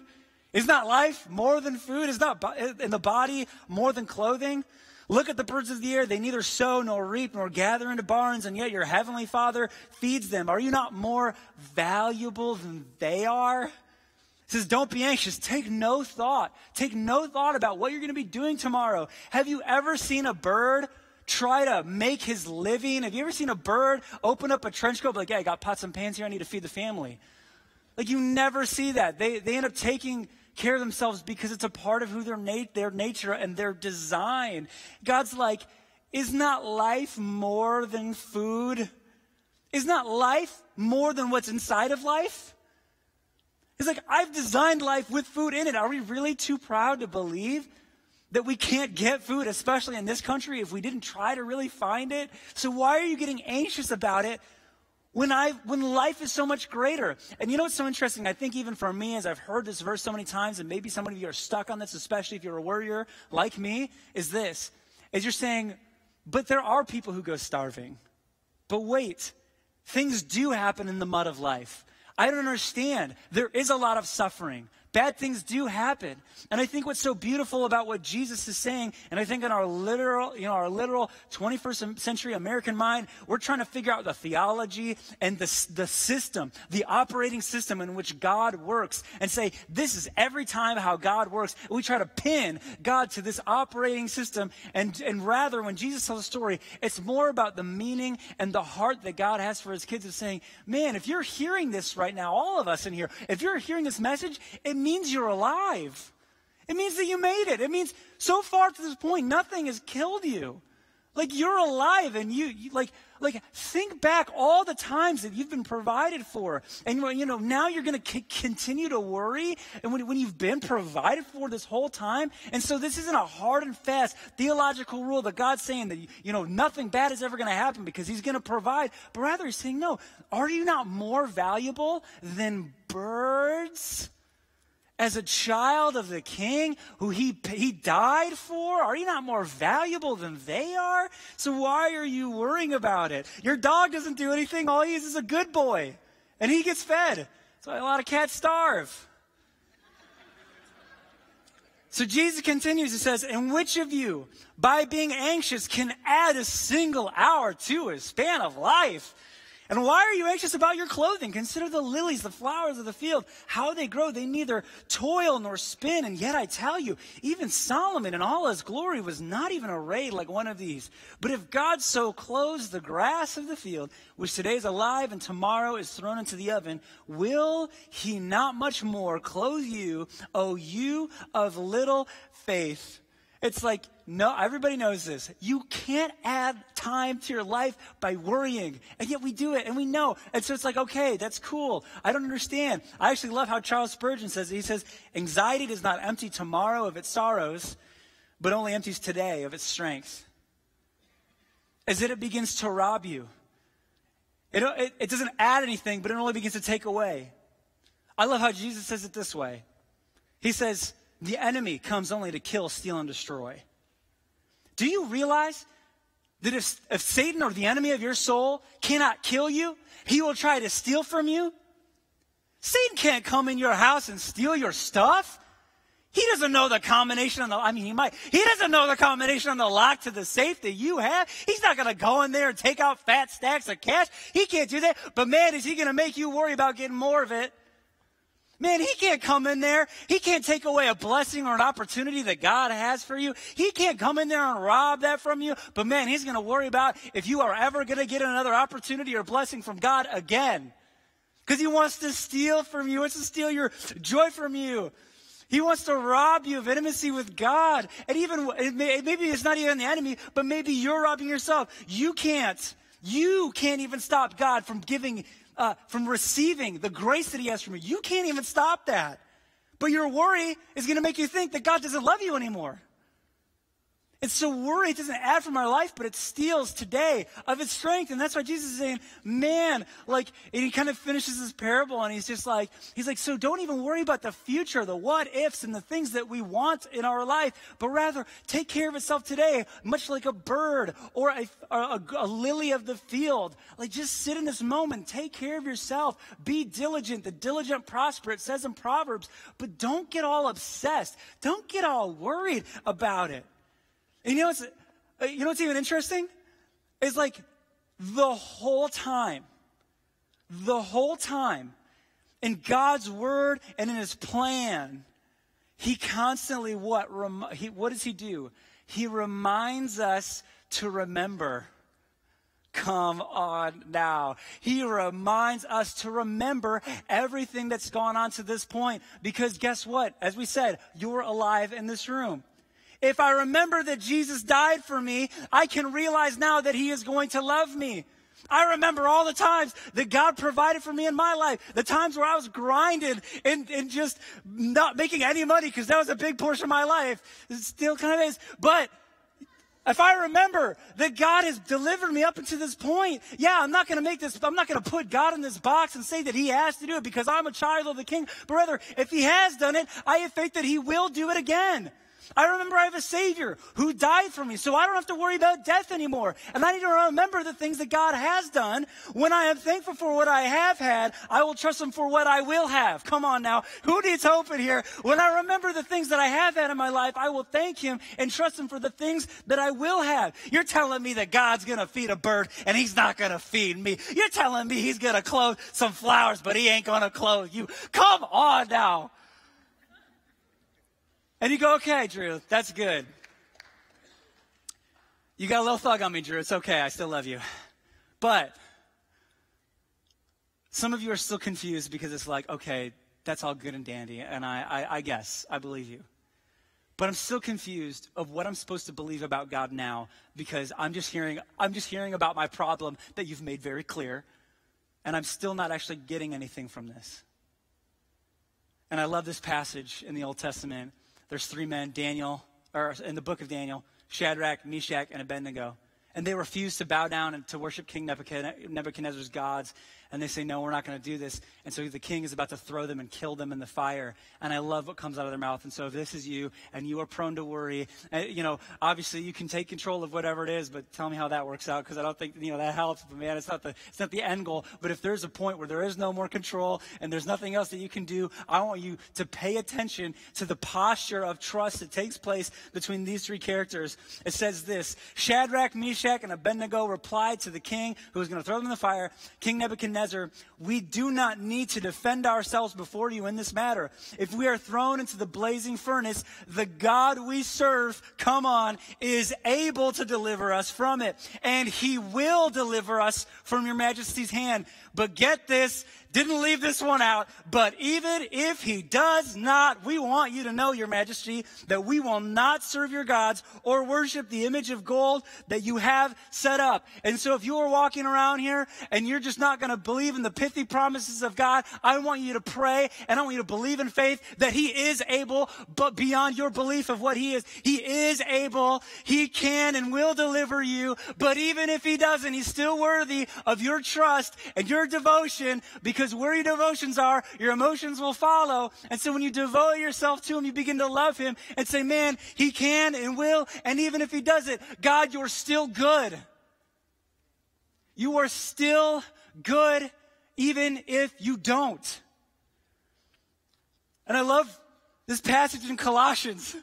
Is not life more than food? Is not in the body more than clothing? Look at the birds of the air. They neither sow nor reap nor gather into barns, and yet your heavenly Father feeds them. Are you not more valuable than they are? It says, don't be anxious. Take no thought. Take no thought about what you're going to be doing tomorrow. Have you ever seen a bird try to make his living? Have you ever seen a bird open up a trench coat, like, yeah, I got pots and pans here. I need to feed the family. Like, you never see that. They end up taking care of themselves because it's a part of who their nature and their design. God's like, is not life more than food? Is not life more than what's inside of life? It's like, I've designed life with food in it. Are we really too proud to believe that we can't get food, especially in this country, if we didn't try to really find it. So why are you getting anxious about it when life is so much greater? And you know what's so interesting? I think even for me, as I've heard this verse so many times, and maybe some of you are stuck on this, especially if you're a worrier like me, is you're saying, but there are people who go starving. But wait, things do happen in the mud of life. I don't understand. There is a lot of suffering. Bad things do happen. And I think what's so beautiful about what Jesus is saying, and I think in our literal 21st century American mind, we're trying to figure out the theology and the system, the operating system in which God works, and say, this is every time how God works. And we try to pin God to this operating system, and rather, when Jesus tells a story, it's more about the meaning and the heart that God has for his kids, of saying, man, if you're hearing this right now, all of us in here, if you're hearing this message, it means you're alive. It means that you made it. It means so far to this point, nothing has killed you. Like, you're alive, and you think back all the times that you've been provided for. And, now you're going to continue to worry, and when you've been provided for this whole time. And so this isn't a hard and fast theological rule that God's saying that, nothing bad is ever going to happen because he's going to provide. But rather he's saying, no, are you not more valuable than birds? As a child of the King who he died for? Are you not more valuable than they are? So why are you worrying about it? Your dog doesn't do anything. All he is a good boy. And he gets fed. That's why a lot of cats starve. So Jesus continues, he says, and which of you, by being anxious, can add a single hour to his span of life? And why are you anxious about your clothing? Consider the lilies, the flowers of the field, how they grow. They neither toil nor spin. And yet I tell you, even Solomon in all his glory was not even arrayed like one of these. But if God so clothes the grass of the field, which today is alive and tomorrow is thrown into the oven, will he not much more clothe you, O you of little faith? It's like, no, everybody knows this. You can't add time to your life by worrying. And yet we do it, and we know. And so it's like, okay, that's cool. I don't understand. I actually love how Charles Spurgeon says it. He says, anxiety does not empty tomorrow of its sorrows, but only empties today of its strength. As it begins to rob you. It doesn't add anything, but it only begins to take away. I love how Jesus says it this way. He says, the enemy comes only to kill, steal, and destroy. Do you realize that if Satan, or the enemy of your soul, cannot kill you, he will try to steal from you? Satan can't come in your house and steal your stuff. He doesn't know the combination on he might. He doesn't know the combination on the lock to the safe that you have. He's not going to go in there and take out fat stacks of cash. He can't do that. But man, is he going to make you worry about getting more of it. Man, he can't come in there. He can't take away a blessing or an opportunity that God has for you. He can't come in there and rob that from you. But man, he's going to worry about if you are ever going to get another opportunity or blessing from God again. Because he wants to steal from you. He wants to steal your joy from you. He wants to rob you of intimacy with God. And maybe it's not even the enemy, but maybe you're robbing yourself. You can't even stop God from from receiving the grace that he has from you. You can't even stop that. But your worry is going to make you think that God doesn't love you anymore. And so worry doesn't add from our life, but it steals today of its strength. And that's why Jesus is saying, man, and he kind of finishes his parable, and he's like, so don't even worry about the future, the what ifs, and the things that we want in our life, but rather take care of itself today, much like a bird or a lily of the field. Just sit in this moment, take care of yourself, be diligent. The diligent prosper, it says in Proverbs, but don't get all obsessed. Don't get all worried about it. And you know what's even interesting? Is the whole time, in God's word and in his plan, he constantly what does he do? He reminds us to remember. Come on now. He reminds us to remember everything that's gone on to this point. Because guess what? As we said, you're alive in this room. If I remember that Jesus died for me, I can realize now that he is going to love me. I remember all the times that God provided for me in my life, the times where I was grinding and just not making any money because that was a big portion of my life. It still kind of is. But if I remember that God has delivered me up until this point, yeah, I'm not going to put God in this box and say that he has to do it because I'm a child of the King. But rather, if he has done it, I have faith that he will do it again. I remember I have a Savior who died for me, so I don't have to worry about death anymore. And I need to remember the things that God has done. When I am thankful for what I have had, I will trust him for what I will have. Come on now. Who needs hope in here? When I remember the things that I have had in my life, I will thank him and trust him for the things that I will have. You're telling me that God's going to feed a bird and he's not going to feed me. You're telling me he's going to clothe some flowers, but he ain't going to clothe you. Come on now. And you go, okay, Drew, that's good. You got a little thug on me, Drew. It's okay. I still love you. But some of you are still confused because it's like, okay, that's all good and dandy. And I guess I believe you. But I'm still confused of what I'm supposed to believe about God now because I'm just hearing about my problem that you've made very clear. And I'm still not actually getting anything from this. And I love this passage in the Old Testament. There's three men, in the book of Daniel, Shadrach, Meshach, and Abednego. And they refuse to bow down and to worship King Nebuchadnezzar's gods. And they say, no, we're not going to do this. And so the king is about to throw them and kill them in the fire. And I love what comes out of their mouth. And so if this is you and you are prone to worry, obviously you can take control of whatever it is, but tell me how that works out because I don't think, that helps. But man, it's not the end goal. But if there's a point where there is no more control and there's nothing else that you can do, I want you to pay attention to the posture of trust that takes place between these three characters. It says this, Shadrach, Meshach, and Abednego replied to the king who was going to throw them in the fire, King Nebuchadnezzar, we do not need to defend ourselves before you in this matter. If we are thrown into the blazing furnace, the God we serve, come on, is able to deliver us from it. And he will deliver us from your majesty's hand. But get this, didn't leave this one out, but even if he does not, we want you to know, your majesty, that we will not serve your gods or worship the image of gold that you have set up. And so if you are walking around here and you're just not going to believe in the pithy promises of God, I want you to pray and I want you to believe in faith that he is able, but beyond your belief of what he is able, he can and will deliver you. But even if he doesn't, he's still worthy of your trust and your devotion, because where your devotions are, your emotions will follow. And so when you devote yourself to him, you begin to love him and say, man, he can and will. And even if he does it, God, you're still good. You are still good even if you don't. And I love this passage in Colossians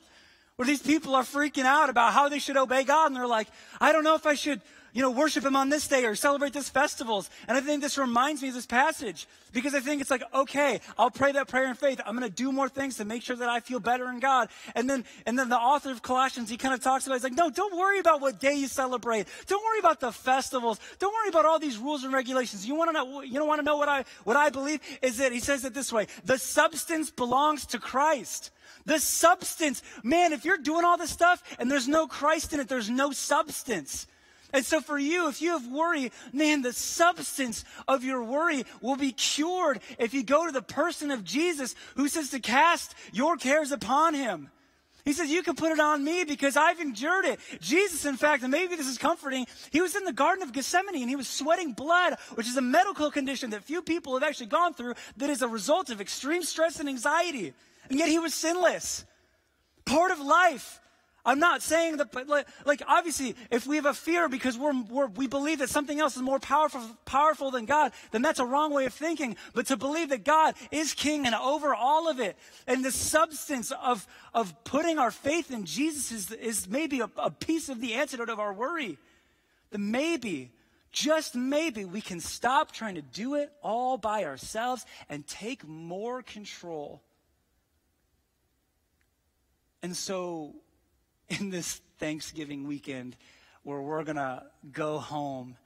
where these people are freaking out about how they should obey God. And they're like, I don't know if I should worship him on this day or celebrate this festivals. And I think this reminds me of this passage because I think it's like, okay, I'll pray that prayer in faith. I'm going to do more things to make sure that I feel better in God. And then the author of Colossians, he kind of talks about, he's like, no, don't worry about what day you celebrate. Don't worry about the festivals. Don't worry about all these rules and regulations. You want to know what I believe is that he says it this way. The substance belongs to Christ. The substance, man, if you're doing all this stuff and there's no Christ in it, there's no substance. And so for you, if you have worry, man, the substance of your worry will be cured if you go to the person of Jesus who says to cast your cares upon him. He says, you can put it on me because I've endured it. Jesus, in fact, and maybe this is comforting, he was in the Garden of Gethsemane and he was sweating blood, which is a medical condition that few people have actually gone through that is a result of extreme stress and anxiety. And yet he was sinless. Part of life. I'm not saying that, but like obviously, if we have a fear because we believe that something else is more powerful than God, then that's a wrong way of thinking. But to believe that God is king and over all of it, and the substance of putting our faith in Jesus is maybe a piece of the antidote of our worry. That maybe, just maybe, we can stop trying to do it all by ourselves and take more control. And so, in this Thanksgiving weekend where we're going to go home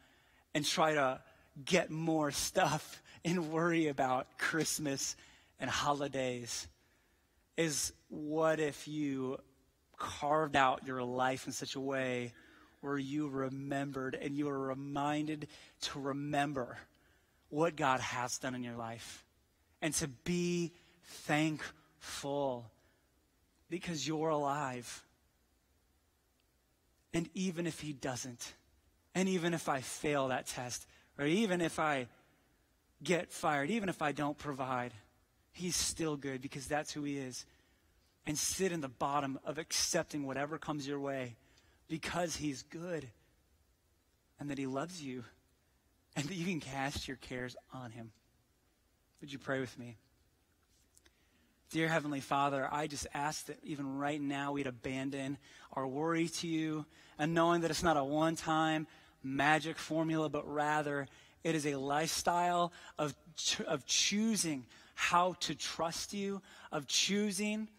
and try to get more stuff and worry about Christmas and holidays, is what if you carved out your life in such a way where you remembered and you were reminded to remember what God has done in your life and to be thankful because you're alive. And even if he doesn't, and even if I fail that test, or even if I get fired, even if I don't provide, he's still good because that's who he is. And sit in the bottom of accepting whatever comes your way because he's good and that he loves you and that you can cast your cares on him. Would you pray with me? Dear Heavenly Father, I just ask that even right now we'd abandon our worry to you and knowing that it's not a one-time magic formula, but rather it is a lifestyle of choosing how to trust you, of choosing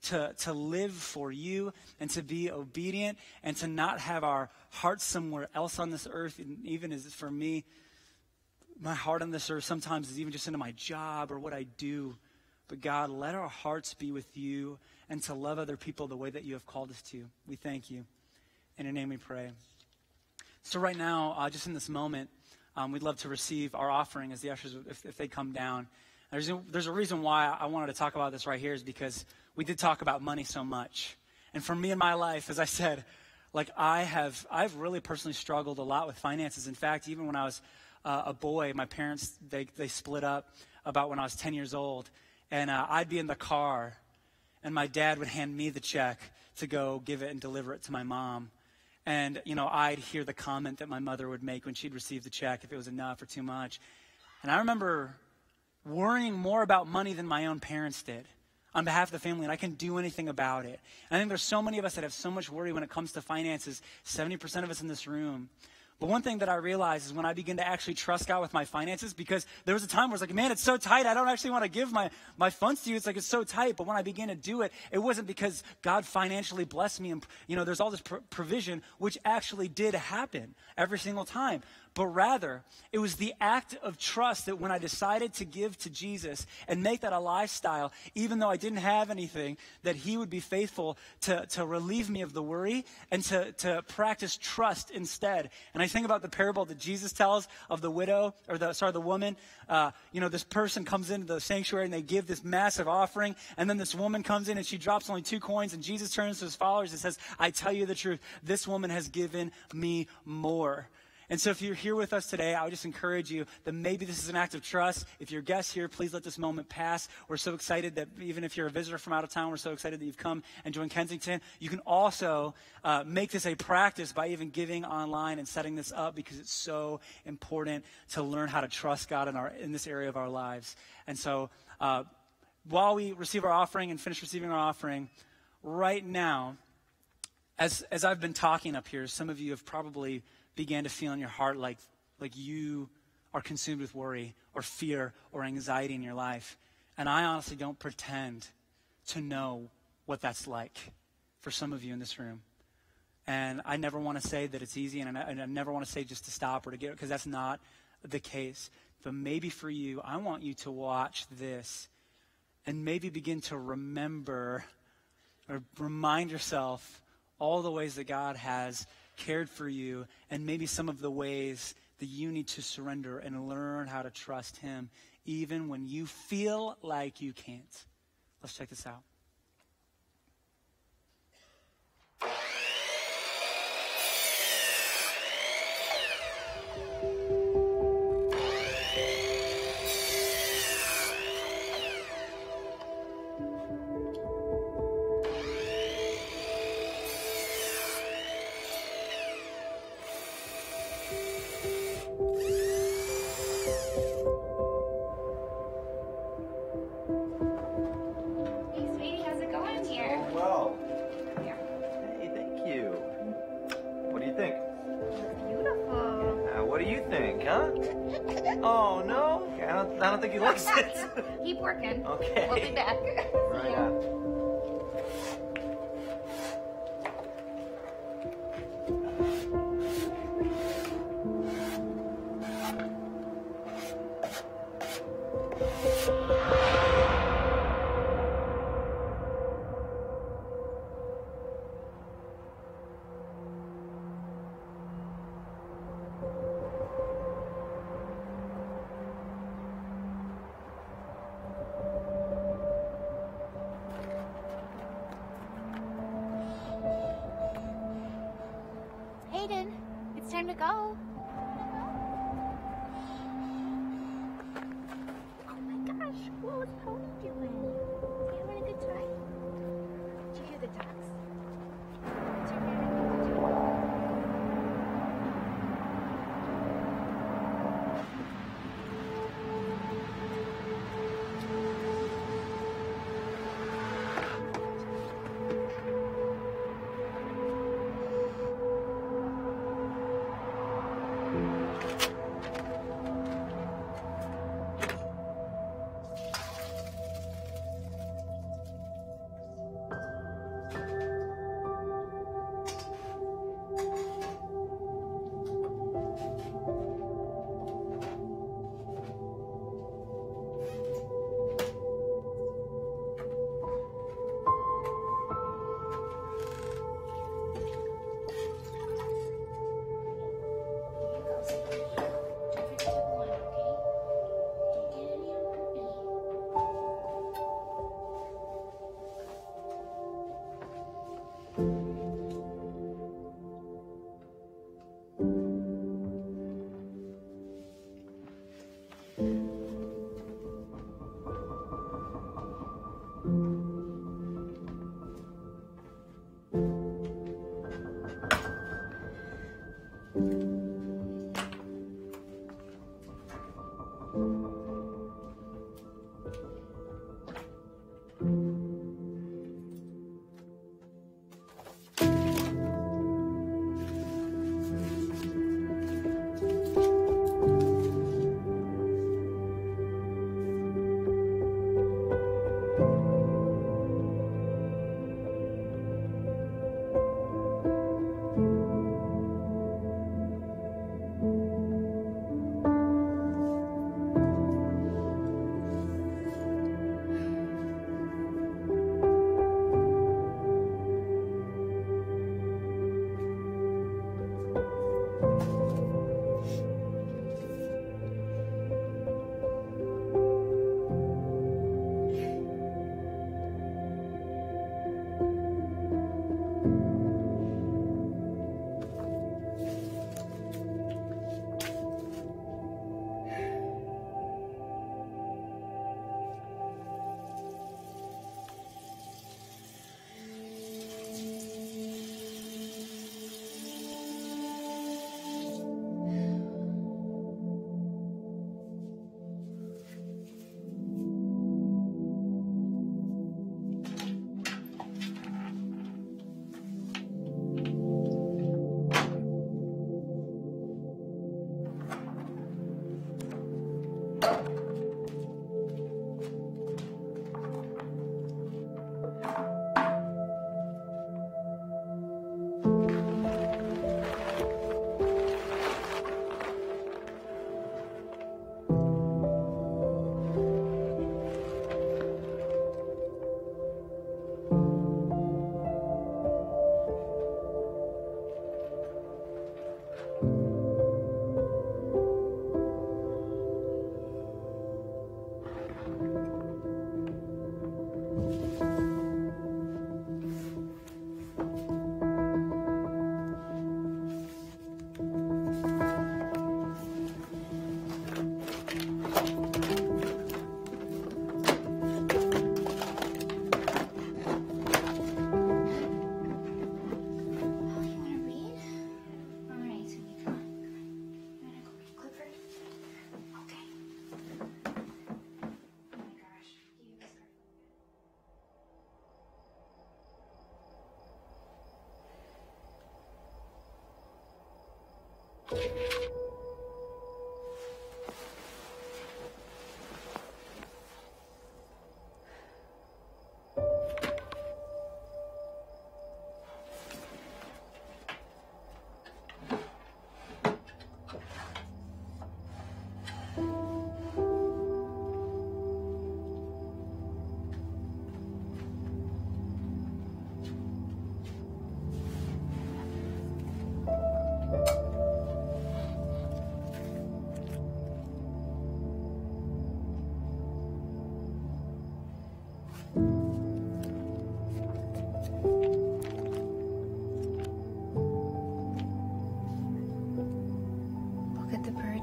to live for you and to be obedient and to not have our hearts somewhere else on this earth. And even as for me, my heart on this earth sometimes is even just into my job or what I do. But God, let our hearts be with you and to love other people the way that you have called us to. We thank you. In your name we pray. So right now, just in this moment, we'd love to receive our offering as the ushers, if they come down. There's a reason why I wanted to talk about this right here is because we did talk about money so much. And for me in my life, as I said, like I've really personally struggled a lot with finances. In fact, even when I was a boy, my parents, they split up about when I was 10 years old. And I'd be in the car, and my dad would hand me the check to go give it and deliver it to my mom. And, I'd hear the comment that my mother would make when she'd receive the check, if it was enough or too much. And I remember worrying more about money than my own parents did on behalf of the family, and I couldn't do anything about it. And I think there's so many of us that have so much worry when it comes to finances, 70% of us in this room. But one thing that I realized is when I began to actually trust God with my finances, because there was a time where it's like, man, it's so tight. I don't actually want to give my funds to you. It's like, it's so tight. But when I began to do it, it wasn't because God financially blessed me. And, there's all this provision, which actually did happen every single time. But rather, it was the act of trust that when I decided to give to Jesus and make that a lifestyle, even though I didn't have anything, that he would be faithful to relieve me of the worry and to practice trust instead. And I think about the parable that Jesus tells of the widow, or the woman. This person comes into the sanctuary and they give this massive offering. And then this woman comes in and she drops only 2 coins. And Jesus turns to his followers and says, I tell you the truth, this woman has given me more. And so if you're here with us today, I would just encourage you that maybe this is an act of trust. If you're a guest here, please let this moment pass. We're so excited that even if you're a visitor from out of town, we're so excited that you've come and joined Kensington. You can also make this a practice by even giving online and setting this up, because it's so important to learn how to trust God in this area of our lives. And so while we receive our offering and finish receiving our offering, right now, as I've been talking up here, some of you have probably began to feel in your heart like you are consumed with worry or fear or anxiety in your life. And I honestly don't pretend to know what that's like for some of you in this room. And I never want to say that it's easy, and I never want to say just to stop or to get it, because that's not the case. But maybe for you, I want you to watch this and maybe begin to remember or remind yourself all the ways that God has cared for you, and maybe some of the ways that you need to surrender and learn how to trust him even when you feel like you can't. Let's check this out. I don't think he likes it. Keep working. Okay. We'll be back. Right on. Aiden, it's time to go. Oh my gosh, what was Pony doing? You having a good time? Did you hear the ducks? What's your favorite thing to do?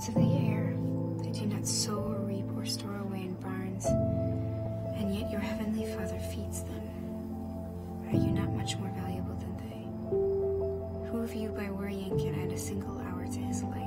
birds of the air. They do not sow or reap or store away in barns, and yet your heavenly Father feeds them. Are you not much more valuable than they? Who of you by worrying can add a single hour to his life?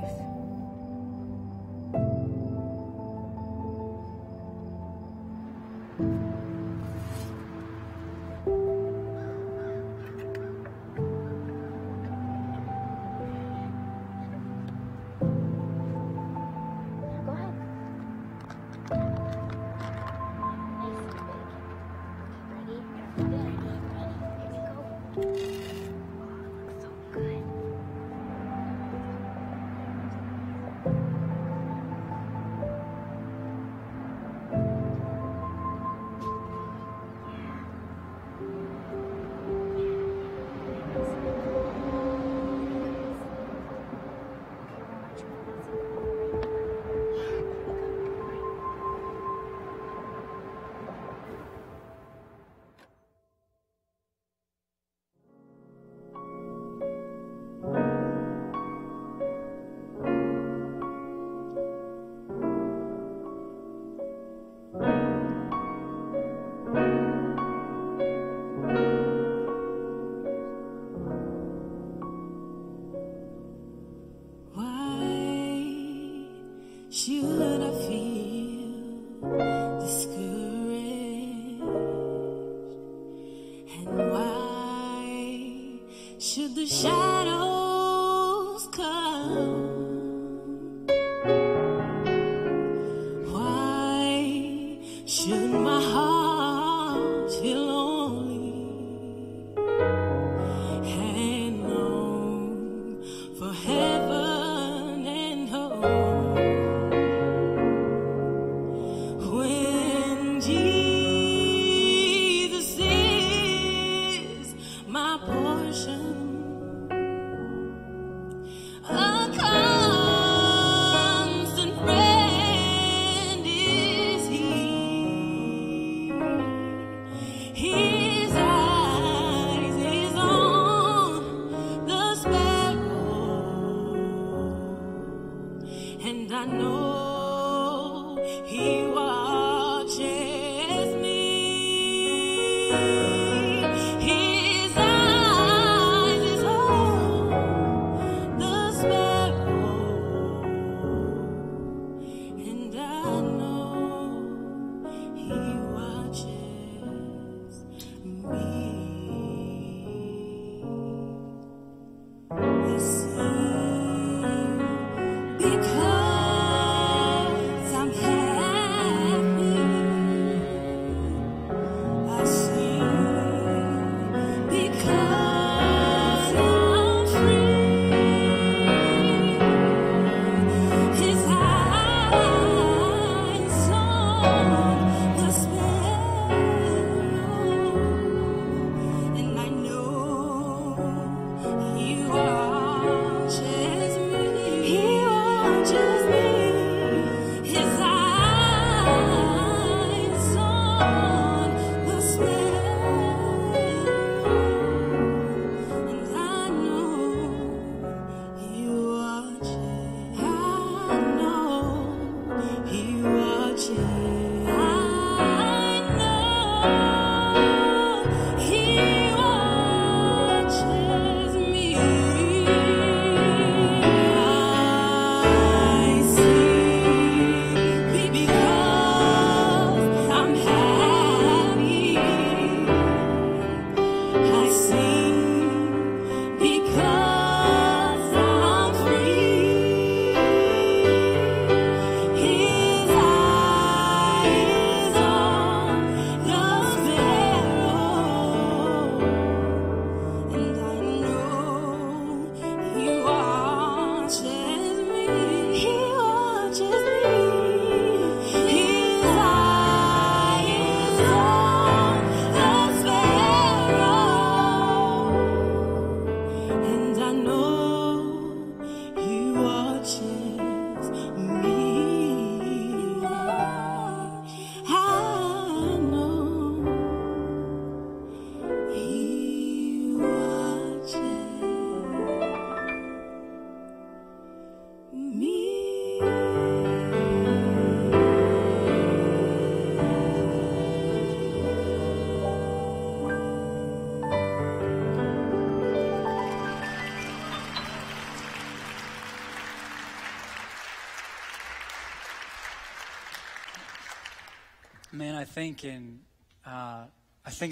Should I feel discouraged? And why should the shadows come? Why should my heart feel lonely and long for heaven and home? When Jesus is my portion, a constant friend is He. His eyes is on the sparrow, and I know He watches me. His eyes is on the sparrow, and I know He watches me. Listen, because Man, I think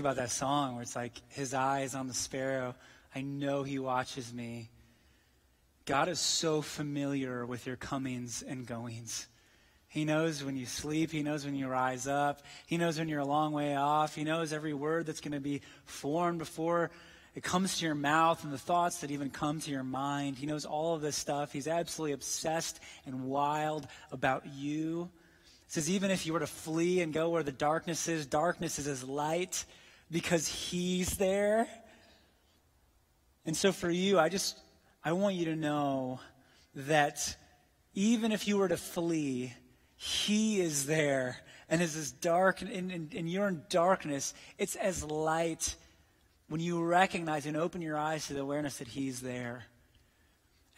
about that song where it's like, his eye is on the sparrow. I know he watches me. God is so familiar with your comings and goings. He knows when you sleep. He knows when you rise up. He knows when you're a long way off. He knows every word that's going to be formed before it comes to your mouth and the thoughts that even come to your mind. He knows all of this stuff. He's absolutely obsessed and wild about you. It says even if you were to flee and go where the darkness is as light because he's there. And so for you, I want you to know that even if you were to flee, he is there. And as this dark, and you're in darkness, it's as light when you recognize and open your eyes to the awareness that he's there.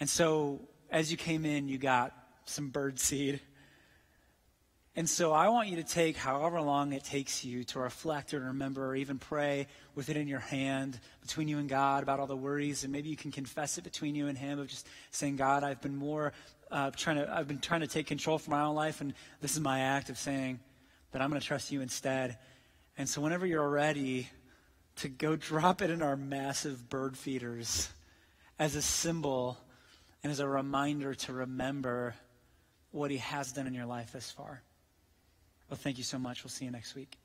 And so as you came in, you got some bird seed. And so I want you to take however long it takes you to reflect or remember or even pray with it in your hand between you and God about all the worries. And maybe you can confess it between you and him of just saying, God, I've been trying to take control for my own life. And this is my act of saying that I'm going to trust you instead. And so whenever you're ready to go drop it in our massive bird feeders as a symbol and as a reminder to remember what he has done in your life thus far. Well, thank you so much. We'll see you next week.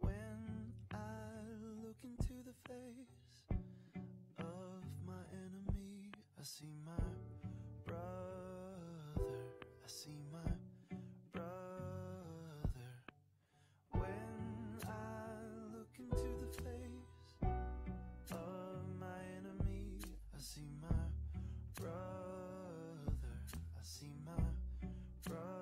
When I look into the face of my enemy, I see my brother. I see my brother. When I look into the face of my enemy, I see my brother. I see my brother.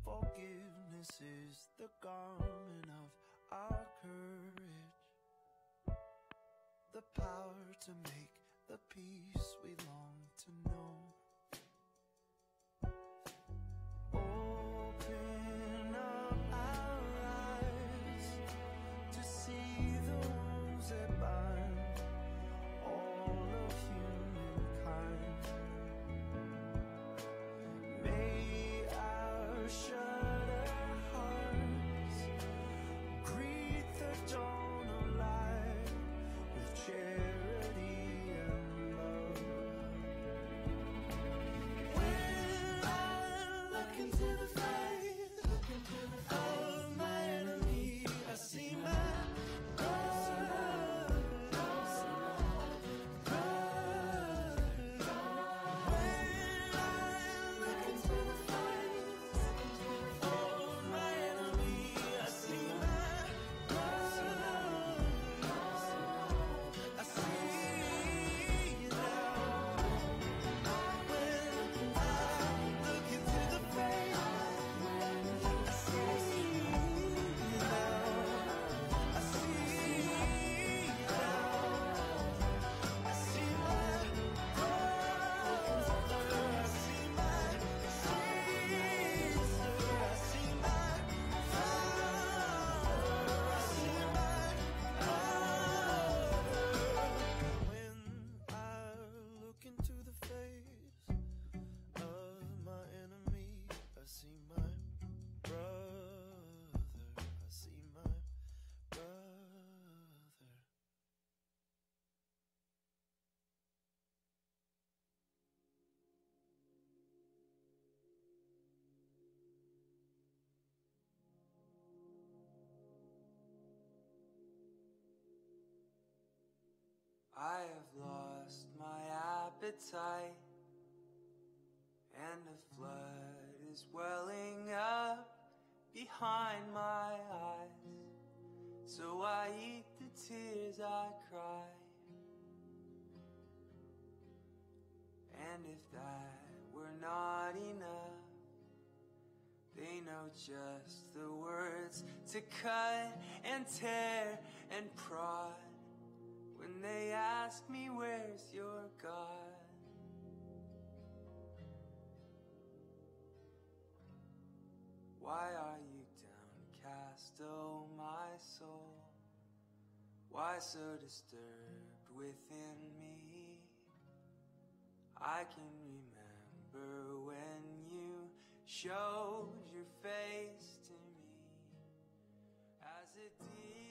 Forgiveness is the garment of our courage, the power to make the peace we long to know. Open up our eyes to see the wounds that bind all of humankind. May our shudder hearts greet the dawn of light with charity and love. When I look into the face of my enemy, I see my I have lost my appetite, and a flood is welling up behind my eyes. So I eat the tears I cry, and if that were not enough, they know just the words to cut and tear and prod. When they ask me, where's your God? Why are you downcast, oh my soul? Why so disturbed within me? I can remember when you showed your face to me as it did.